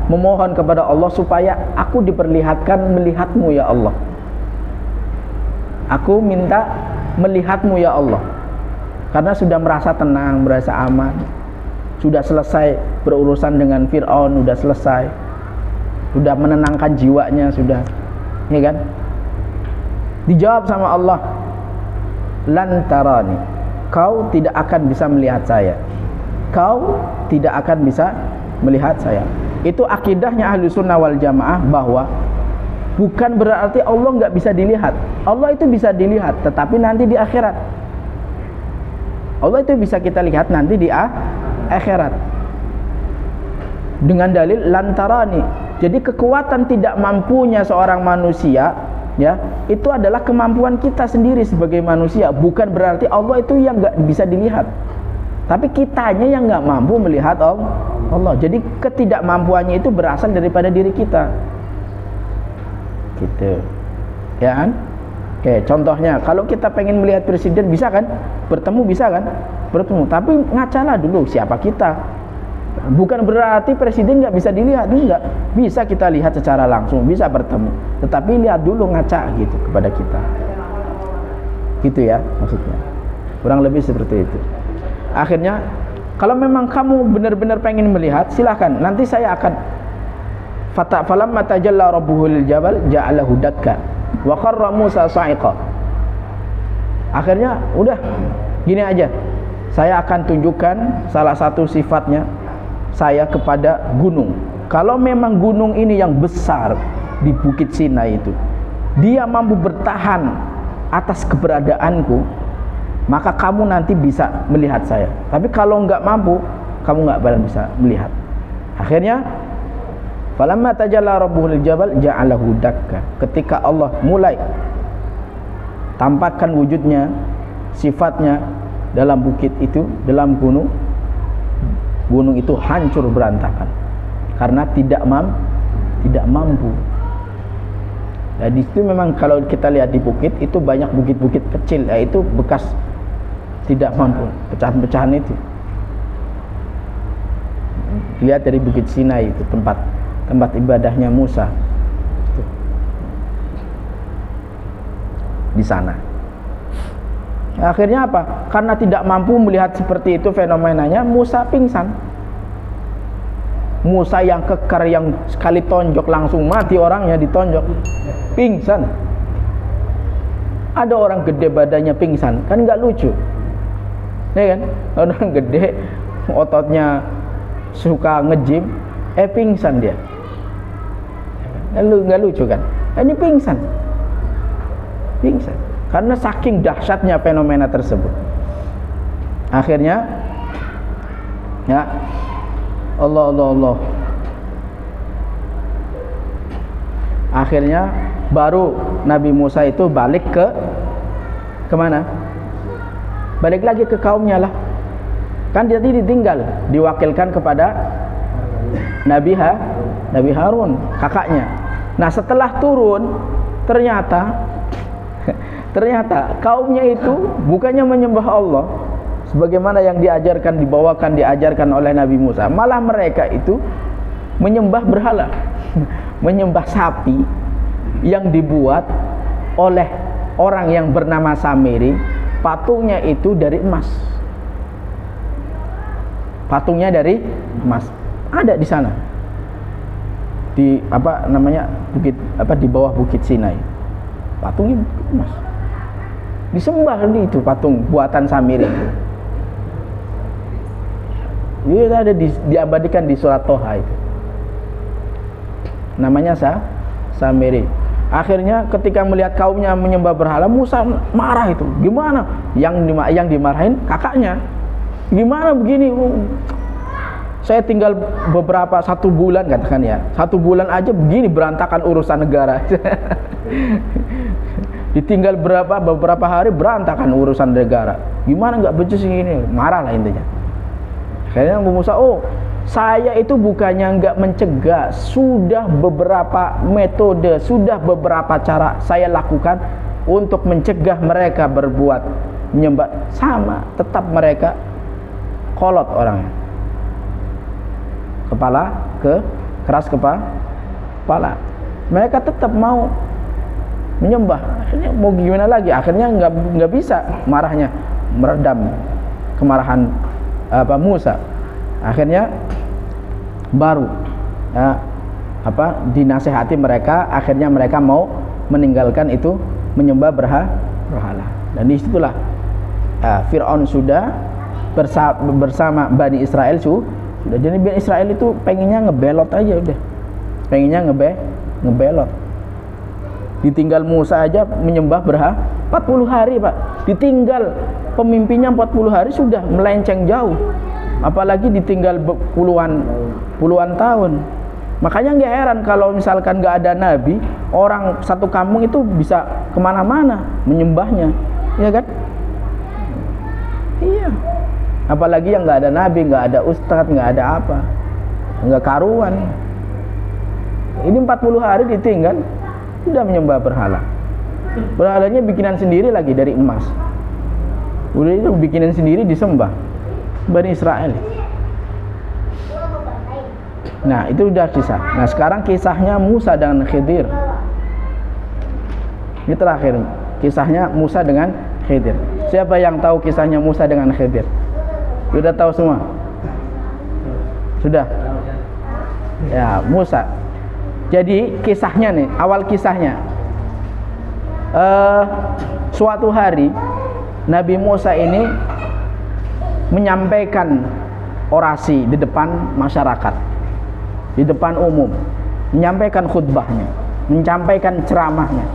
memohon kepada Allah supaya aku diperlihatkan melihatmu ya Allah. Aku minta melihatmu ya Allah. Karena sudah merasa tenang, merasa aman. Sudah selesai berurusan dengan Fir'aun, sudah selesai. Sudah menenangkan jiwanya, sudah, ya kan? Dijawab sama Allah, lan tarani, kau tidak akan bisa melihat saya. Kau tidak akan bisa melihat saya. Itu akidahnya Ahlu Sunnah wal Jamaah, bahwa bukan berarti Allah nggak bisa dilihat. Allah itu bisa dilihat, tetapi nanti di akhirat. Allah itu bisa kita lihat nanti di akhirat. Dengan dalil lan tarani. Jadi kekuatan tidak mampunya seorang manusia, ya, itu adalah kemampuan kita sendiri sebagai manusia. Bukan berarti Allah itu yang nggak bisa dilihat, tapi kitanya yang nggak mampu melihat Allah. Jadi ketidakmampuannya itu berasal daripada diri kita, gitu, ya kan? Oke, contohnya kalau kita pengen melihat presiden, bisa kan? Bertemu, bisa kan? Bertemu, tapi ngacalah dulu siapa kita. Bukan berarti presiden nggak bisa dilihat, enggak, bisa kita lihat secara langsung, bisa bertemu, tetapi lihat dulu, ngaca gitu kepada kita, gitu ya maksudnya, kurang lebih seperti itu. Akhirnya kalau memang kamu benar-benar pengen melihat, silahkan, nanti saya akan falamma tajalla rabbuhu lil jabal ja'alahu dakka. Wa kharra Musa sa'iqa. Akhirnya udah gini aja. Saya akan tunjukkan salah satu sifatnya saya kepada gunung. Kalau memang gunung ini yang besar di Bukit Sinai itu, dia mampu bertahan atas keberadaanku, maka kamu nanti bisa melihat saya. Tapi kalau enggak mampu, kamu enggak bakal bisa melihat. Akhirnya falamma tajalla rabbuhu lil jabal ja'alahu dakka. Ketika Allah mulai tampakkan wujudnya, sifatnya dalam bukit itu, dalam gunung itu hancur berantakan karena tidak mampu. Nah, di situ memang kalau kita lihat di bukit itu banyak bukit-bukit kecil, yaitu bekas tidak mampu, pecahan-pecahan itu. Lihat dari Bukit Sinai itu tempat ibadahnya Musa. Di sana. Akhirnya apa? Karena tidak mampu melihat seperti itu fenomenanya, Musa pingsan. Musa yang kekar, yang sekali tonjok langsung mati orangnya, ditonjok, pingsan. Ada orang gede badannya pingsan, kan nggak lucu, ya kan? Orang gede ototnya suka nge-gym, pingsan dia, nggak lucu kan? Ini pingsan, karena saking dahsyatnya fenomena tersebut. Akhirnya, ya. Allah. Akhirnya baru Nabi Musa itu balik kemana? Balik lagi ke kaumnya lah. Kan dia ditinggal, diwakilkan kepada Nabi Harun, kakaknya. Nah, setelah turun ternyata kaumnya itu bukannya menyembah Allah sebagaimana yang diajarkan oleh Nabi Musa, malah mereka itu menyembah berhala, menyembah sapi yang dibuat oleh orang yang bernama Samiri. Patungnya itu dari emas. Patungnya dari emas. Ada di sana. Di di bawah Bukit Sinai. Patungnya emas. Disembah itu patung buatan Samiri. Itu ada diabadikan di surat Toha itu. Namanya Samiri. Akhirnya ketika melihat kaumnya menyembah berhala, Musa marah itu. Gimana? Yang dimarahin kakaknya. Gimana begini? Saya tinggal satu bulan katakan ya. 1 bulan aja begini berantakan urusan negara. Ditinggal beberapa hari berantakan urusan negara. Gimana nggak becus ini? Marah lah intinya. Akhirnya Musa, saya itu bukannya nggak mencegah, sudah beberapa metode, sudah beberapa cara saya lakukan untuk mencegah mereka berbuat menyembah, sama tetap mereka kolot orangnya, keras kepala, mereka tetap mau menyembah. Akhirnya mau gimana lagi? Akhirnya nggak bisa marahnya, meredam kemarahan Musa. Akhirnya baru dinasehati mereka. Akhirnya mereka mau meninggalkan itu menyembah berhala. Dan disitulah Fir'aun sudah bersama Bani Israel sudah. Jadi Bani Israel itu pengennya ngebelot aja udah. Pengennya ngebelot. Ditinggal Musa aja menyembah berhala 40 hari, Pak. Ditinggal pemimpinnya 40 hari sudah melenceng jauh. Apalagi ditinggal puluhan tahun. Makanya nggak heran kalau misalkan nggak ada nabi, orang satu kampung itu bisa kemana-mana menyembahnya, ya kan? Iya. Apalagi yang nggak ada nabi, nggak ada ustadz, nggak ada apa, nggak karuan. Ini 40 hari ditinggal, sudah menyembah berhala. Berhalanya bikinan sendiri lagi dari emas. Udah itu bikinan sendiri disembah Bani Israel. Nah, itu udah kisah. Nah, sekarang kisahnya Musa dengan Khidir. Ini terakhir kisahnya Musa dengan Khidir. Siapa yang tahu kisahnya Musa dengan Khidir? Sudah tahu semua? Sudah? Ya, Musa. Jadi kisahnya nih, awal kisahnya. suatu hari Nabi Musa ini menyampaikan orasi di depan masyarakat, di depan umum, menyampaikan khutbahnya, menyampaikan ceramahnya.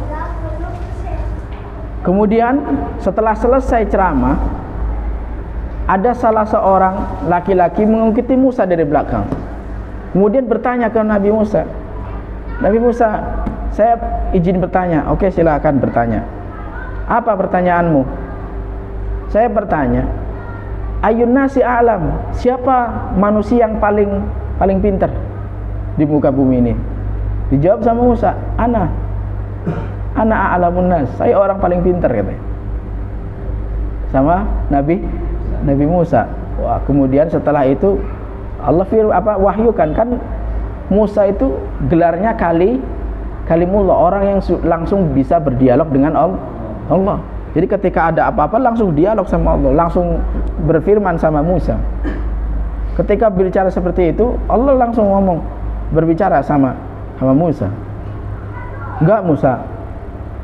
Kemudian setelah selesai ceramah, ada salah seorang laki-laki mengikuti Musa dari belakang. Kemudian bertanya ke Nabi Musa, Nabi Musa, saya izin bertanya. Oke, silakan bertanya. Apa pertanyaanmu? Saya bertanya, ayun nasi a'lam, siapa manusia yang paling pintar di muka bumi ini? Dijawab sama Musa, ana a'lamun nas, saya orang paling pintar, katanya. Sama Nabi Musa. Wah, kemudian setelah itu Allah wahyukan, kan Musa itu gelarnya kalimullah, orang yang langsung bisa berdialog dengan Allah. Jadi ketika ada apa-apa langsung dialog sama Allah, langsung berfirman sama Musa. Ketika berbicara seperti itu, Allah langsung berbicara sama Musa. Enggak Musa,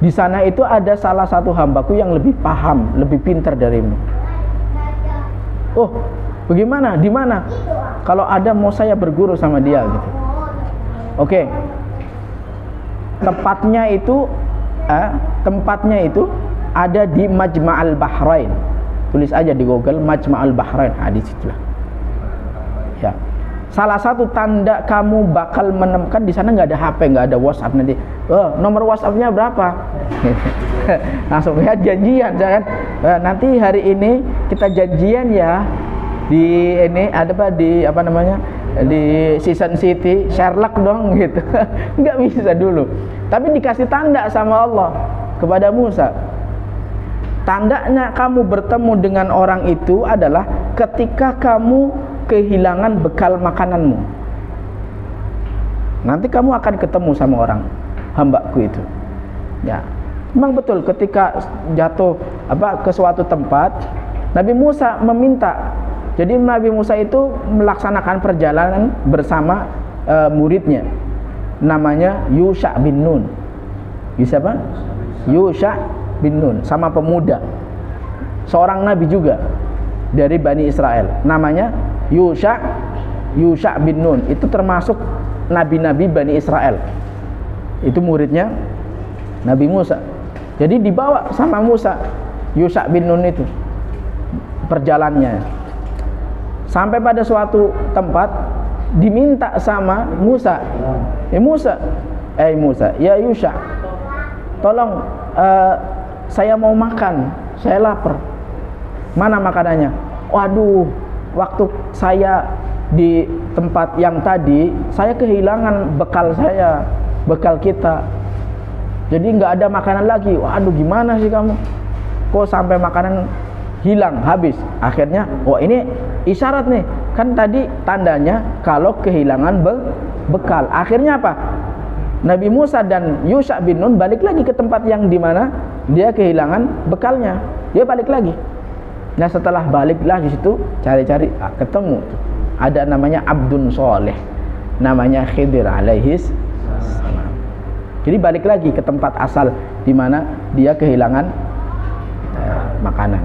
di sana itu ada salah satu hambaku yang lebih paham, lebih pintar darimu. Oh, bagaimana? Di mana? Kalau ada mau saya berguru sama dia gitu. Oke. Tempatnya itu ada di Majma'al Bahrain. Tulis aja di Google Majma'al Bahrain. Di situlah. Ya. Salah satu tanda kamu bakal menemukan di sana nggak ada HP, nggak ada WhatsApp nanti. Nomor WhatsApp-nya berapa? Langsung ya janjian, jangan. Nanti hari ini kita janjian ya di ini di Season City Sherlock dong gitu. Nggak bisa dulu. Tapi dikasih tanda sama Allah kepada Musa. Tandanya kamu bertemu dengan orang itu adalah ketika kamu kehilangan bekal makananmu. Nanti kamu akan ketemu sama orang hambaku itu. Ya, memang betul ketika jatuh ke suatu tempat, Nabi Musa meminta. Jadi Nabi Musa itu melaksanakan perjalanan bersama muridnya, namanya Yusha bin Nun. Yusha bin Nun, sama pemuda, seorang nabi juga dari Bani Israel, namanya Yusha bin Nun. Itu termasuk nabi-nabi Bani Israel. Itu muridnya Nabi Musa. Jadi dibawa sama Musa Yusha bin Nun itu perjalanannya. Sampai pada suatu tempat diminta sama Musa, Musa, ya Yusha, tolong saya mau makan, saya lapar. Mana makanannya? Waduh, waktu saya di tempat yang tadi, saya kehilangan bekal kita. Jadi nggak ada makanan lagi. Waduh, gimana sih kamu? Kok sampai makanan hilang, habis? Akhirnya, ini isyarat nih. Kan tadi tandanya kalau kehilangan bekal. Akhirnya apa? Nabi Musa dan Yusha bin Nun balik lagi ke tempat yang dimana dia kehilangan bekalnya. Dia balik lagi. Nah, setelah balik lagi situ cari-cari, ketemu. Ada namanya Abdun Soleh, namanya Khidir alaihis salam. Jadi balik lagi ke tempat asal dimana dia kehilangan makanan.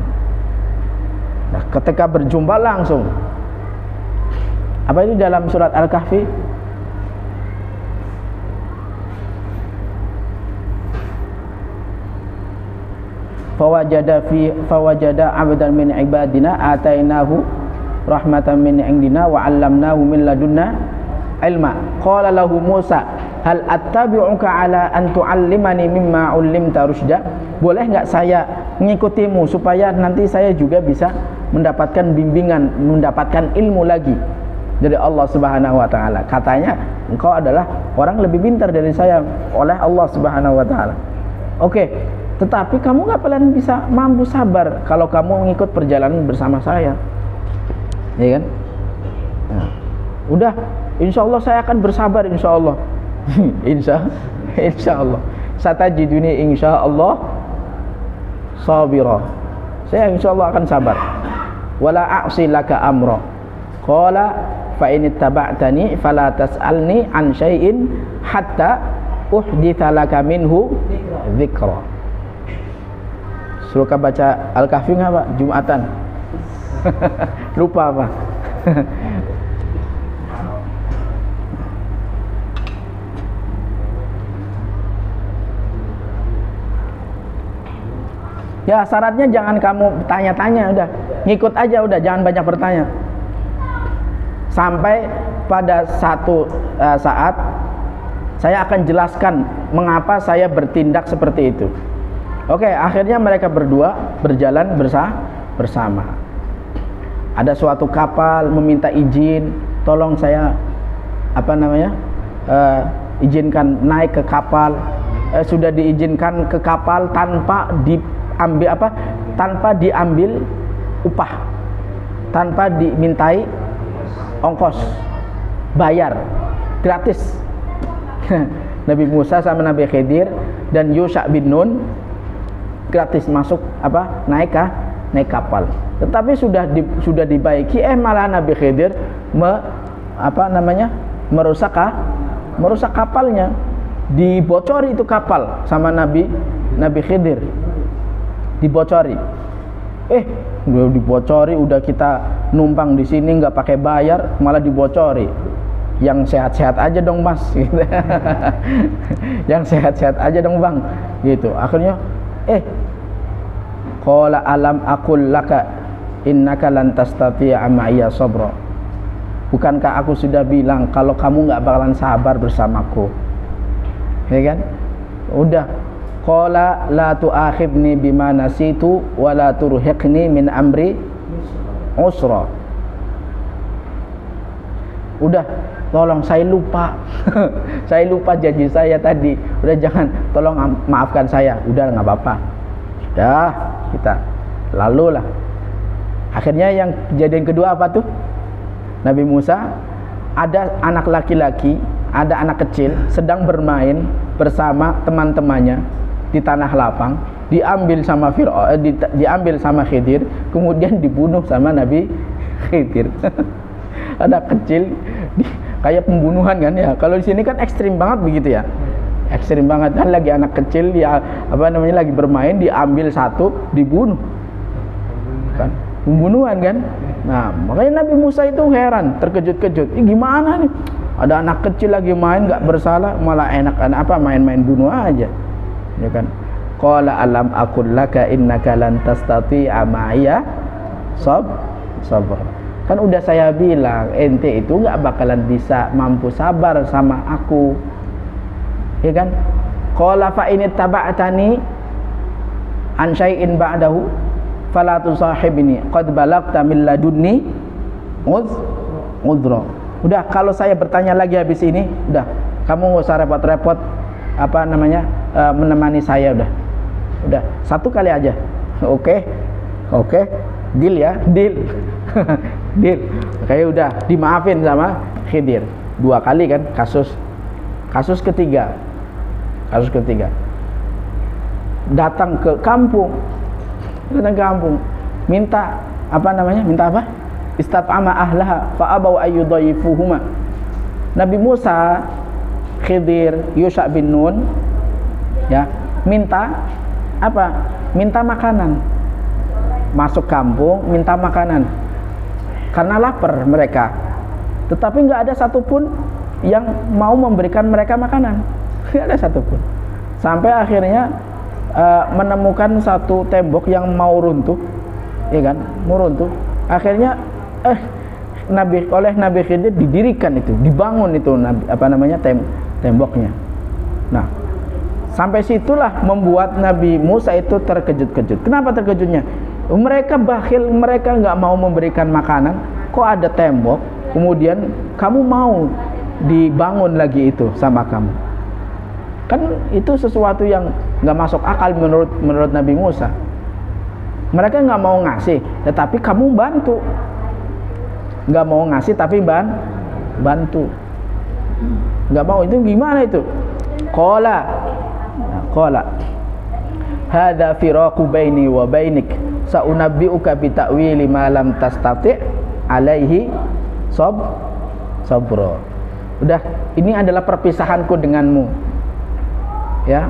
Nah, ketika berjumpa langsung, apa itu dalam surat Al-Kahfi? Fawajada abdan min ibadina atainahu rahmatan min indina wa 'allamnahu min ladunna ilma. Qala lahu Musa, hal attabi'uka ala an tu'allimani mimma 'ullimta rusyda? Boleh enggak saya mengikutimu supaya nanti saya juga bisa mendapatkan bimbingan, mendapatkan ilmu lagi dari Allah Subhanahu wa taala. Katanya, engkau adalah orang lebih pintar dari saya oleh Allah Subhanahu wa taala. Oke, tetapi kamu nggak bakalan bisa mampu sabar kalau kamu mengikut perjalanan bersama saya, ya kan? Nah, udah, insya Allah saya akan bersabar, insya Allah. insya Allah. Satajiduni insya Allah sabira. Saya insya Allah akan sabar. Wala a'si laka amra. Qala fa in ittaba'tani fala tas'alni an syai'in hatta uhditha laka minhu dzikra. Suruh baca Al-Kahfi nggak Pak? Jumatan. Lupa apa? Ya syaratnya jangan kamu tanya-tanya, udah ngikut aja, udah jangan banyak bertanya. Sampai pada satu saat saya akan jelaskan mengapa saya bertindak seperti itu. Oke, akhirnya mereka berdua berjalan bersama. Ada suatu kapal meminta izin, tolong saya izinkan naik ke kapal. Sudah diizinkan ke kapal tanpa diambil upah, tanpa dimintai ongkos, bayar, gratis. Nabi Musa sama Nabi Khidir dan Yusha bin Nun gratis masuk naik kapal. Tetapi sudah dibaiki, malah Nabi Khidir merusak kapalnya. Dibocori itu kapal sama Nabi Khidir. Dibocori. Udah dibocori, udah kita numpang di sini nggak pakai bayar, malah dibocori. Yang sehat-sehat aja dong Mas, gitu. Yang sehat-sehat aja dong Bang, gitu. Akhirnya qala alam aqul laka innaka lan tastati'a ma'iya sabra. Bukankah aku sudah bilang kalau kamu nggak bakalan sabar bersamaku? Ya kan? Udah. Qala la tu'akhibni bima nasitu wa la turhiqni min amri usra. Udah, tolong saya lupa. Saya lupa janji saya tadi. Udah jangan, tolong maafkan saya. Udah enggak apa-apa. Dah, kita lalu lah. Akhirnya yang kejadian kedua apa tuh? Nabi Musa, ada anak laki-laki, ada anak kecil sedang bermain bersama teman-temannya di tanah lapang, diambil sama diambil sama Khidir, kemudian dibunuh sama Nabi Khidir. Anak kecil kayak pembunuhan kan ya. Kalau di sini kan ekstrim banget begitu ya. Ekstrim banget kan, lagi anak kecil dia lagi bermain, diambil satu, dibunuh. Kan? Pembunuhan kan? Nah, makanya Nabi Musa itu heran, terkejut-kejut. Gimana nih? Ada anak kecil lagi main nggak bersalah, malah main-main bunuh aja. Ya kan? Qala alam aqul laka innaka lan tastati'a ma'iya sabr. Kan udah saya bilang ente itu nggak bakalan bisa mampu sabar sama aku. Ya kan? Qala fa in ittaba'tani an syai'in ba'dahu fala tusahibni qad balagta min ladunni udhra. Udah, kalau saya bertanya lagi habis ini, udah kamu nggak usah repot-repot menemani saya, udah satu kali aja. Oke, deal ya, deal. Deal. Kayak udah dimaafin sama Khidir. 2 kali kan kasus ketiga datang ke kampung, minta apa? Istat'ama ahlaha fa abaw ayyudayyifuhuma. Nabi Musa, Khidir, Yusha bin Nun ya, minta makanan. Masuk kampung minta makanan karena lapar mereka, tetapi nggak ada satupun yang mau memberikan mereka makanan. Nggak ada satupun. Sampai akhirnya menemukan satu tembok yang mau runtuh, ya kan, mau runtuh. Akhirnya oleh Nabi Khidir didirikan itu, dibangun itu temboknya. Nah, sampai situlah membuat Nabi Musa itu terkejut-kejut. Kenapa terkejutnya? Mereka bakhil, mereka nggak mau memberikan makanan. Kok ada tembok, kemudian kamu mau dibangun lagi itu sama kamu? Kan itu sesuatu yang nggak masuk akal menurut Nabi Musa. Mereka nggak mau ngasih, tetapi kamu bantu. Nggak mau ngasih tapi bantu. Nggak mau, itu gimana itu? Qala hadza firaqu baini wa bainik saunabbi'uka bi ta'wili ma lam tastati' alaihi sabra. Udah, ini adalah perpisahanku denganmu. Ya.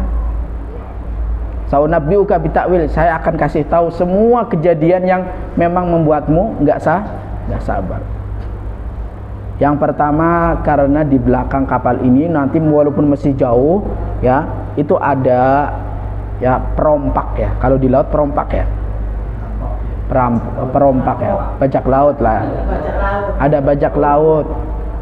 Saunabbiuka bitakwil, saya akan kasih tahu semua kejadian yang memang membuatmu nggak sabar. Yang pertama, karena di belakang kapal ini nanti walaupun masih jauh ya, itu ada ya perompak ya. Kalau di laut perompak ya. Perompak ya, bajak laut lah. Ada bajak laut.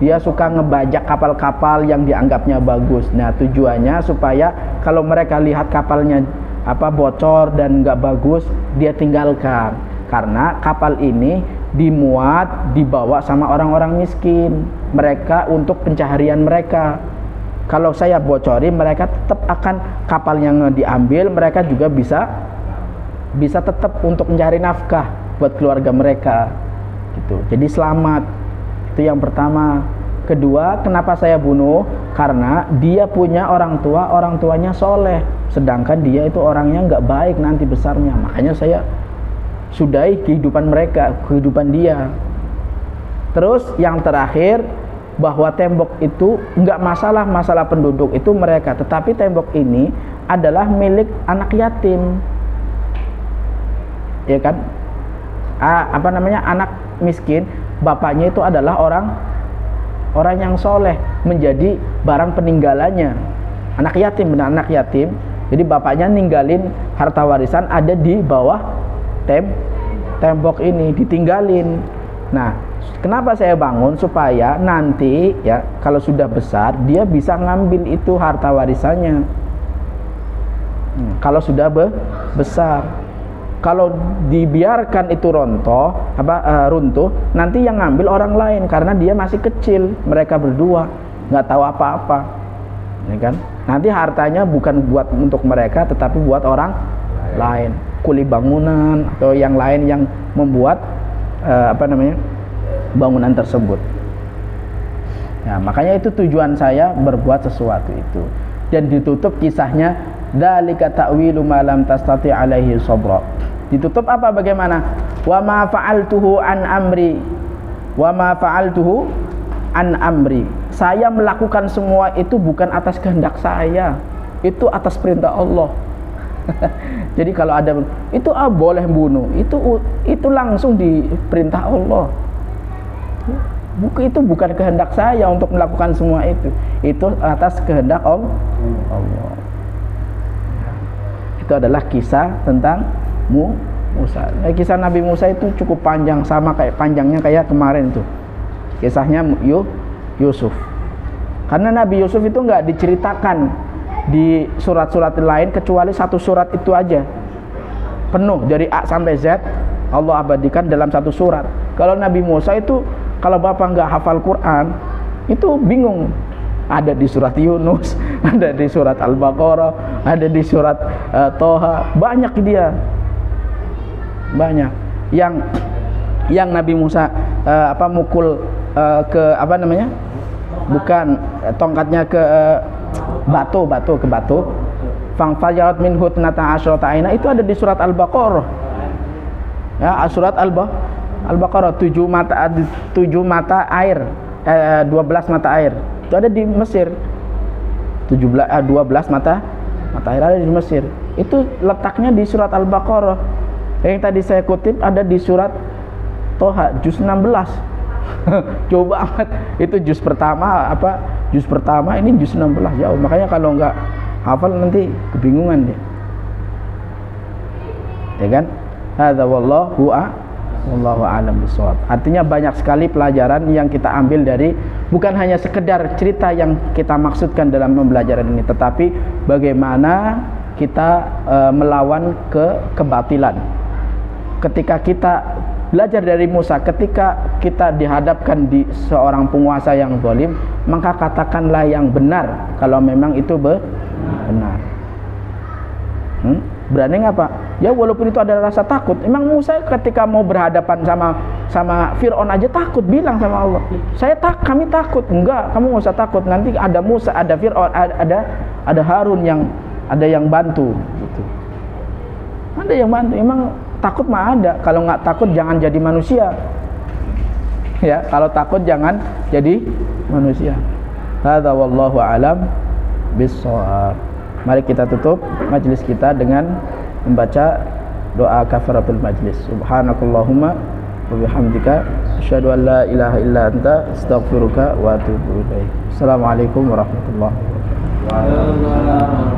Dia suka ngebajak kapal-kapal yang dianggapnya bagus. Nah, tujuannya supaya kalau mereka lihat kapalnya bocor dan nggak bagus, dia tinggalkan. Karena kapal ini dibawa sama orang-orang miskin, mereka untuk pencaharian mereka. Kalau saya bocori, mereka tetap akan kapal yang diambil, mereka juga bisa tetap untuk mencari nafkah buat keluarga mereka gitu. Jadi selamat. Itu yang pertama. Kedua, kenapa saya bunuh? Karena dia punya orang tuanya soleh, sedangkan dia itu orangnya nggak baik nanti besarnya. Makanya saya sudahi kehidupan mereka, kehidupan dia. Terus yang terakhir, bahwa tembok itu nggak masalah penduduk itu mereka, tetapi tembok ini adalah milik anak yatim, ya kan? Anak miskin, bapaknya itu adalah orang yang soleh, menjadi barang peninggalannya. Anak yatim, benar anak yatim. Jadi bapaknya ninggalin harta warisan ada di bawah tembok ini, ditinggalin. Nah, kenapa saya bangun? Supaya nanti ya kalau sudah besar dia bisa ngambil itu harta warisannya. Kalau sudah besar. Kalau dibiarkan itu runtuh, nanti yang ngambil orang lain karena dia masih kecil. Mereka berdua nggak tahu apa-apa, ya kan? Nanti hartanya bukan buat untuk mereka, tetapi buat orang lain. Kuli bangunan atau yang lain yang membuat bangunan tersebut. Nah, makanya itu tujuan saya berbuat sesuatu itu. Dan ditutup kisahnya, dzalika ta'wilu ma lam tastati' alaihi sabra. Ditutup apa bagaimana? Wa ma fa'altuhu an amri. Saya melakukan semua itu bukan atas kehendak saya. Itu atas perintah Allah. Jadi kalau ada itu boleh bunuh, itu langsung diperintah Allah. Itu bukan kehendak saya untuk melakukan semua itu. Itu atas kehendak Allah. Itu adalah kisah tentang Musa. Kisah Nabi Musa itu cukup panjang, sama panjangnya kayak kemarin tuh. Kisahnya Yusuf. Karena Nabi Yusuf itu nggak diceritakan di surat-surat lain kecuali satu surat itu aja, penuh dari A sampai Z Allah abadikan dalam satu surat. Kalau Nabi Musa itu, kalau bapak nggak hafal Quran itu bingung. Ada di surat Yunus, ada di surat Al-Baqarah, ada di surat Toha, banyak dia, banyak yang Nabi Musa mukul bukan tongkatnya ke batu, fangfajarat minhu tnata asyrata aina, itu ada di surat Al-Baqarah. Ya, surat Al-Baqarah 7 mata air, 12 mata air. Itu ada di Mesir. 12 mata air ada di Mesir. Itu letaknya di surat Al-Baqarah. Yang tadi saya kutip ada di surat Toha juz 16. Coba amat, itu juz pertama ini juz 16 jauh. Makanya kalau nggak hafal nanti kebingungan dia, ya kan? Hadza wallahu a'lam bishawab. Artinya banyak sekali pelajaran yang kita ambil dari, bukan hanya sekedar cerita yang kita maksudkan dalam pembelajaran ini, tetapi bagaimana kita melawan kebatilan. Ketika kita belajar dari Musa, ketika kita dihadapkan di seorang penguasa yang zalim, maka katakanlah yang benar kalau memang itu benar. Berani nggak Pak? Ya walaupun itu ada rasa takut. Emang Musa ketika mau berhadapan sama Fir'aun aja takut, bilang sama Allah, kami takut. Enggak, kamu nggak usah takut. Nanti ada Musa, ada Fir'aun, ada Harun ada yang bantu. Gitu. Ada yang bantu. Emang takut mah ada. Kalau nggak takut jangan jadi manusia. Ya, kalau takut jangan jadi manusia. Hadza wallahu a'lam bissawab. Mari kita tutup majelis kita dengan membaca doa kafaratul majlis. Subhanakallahumma wa bihamdika asyhadu an la ilaha illa anta astaghfiruka wa atubu ilaik. Assalamualaikum warahmatullahi wabarakatuh. Waalaikumsalam.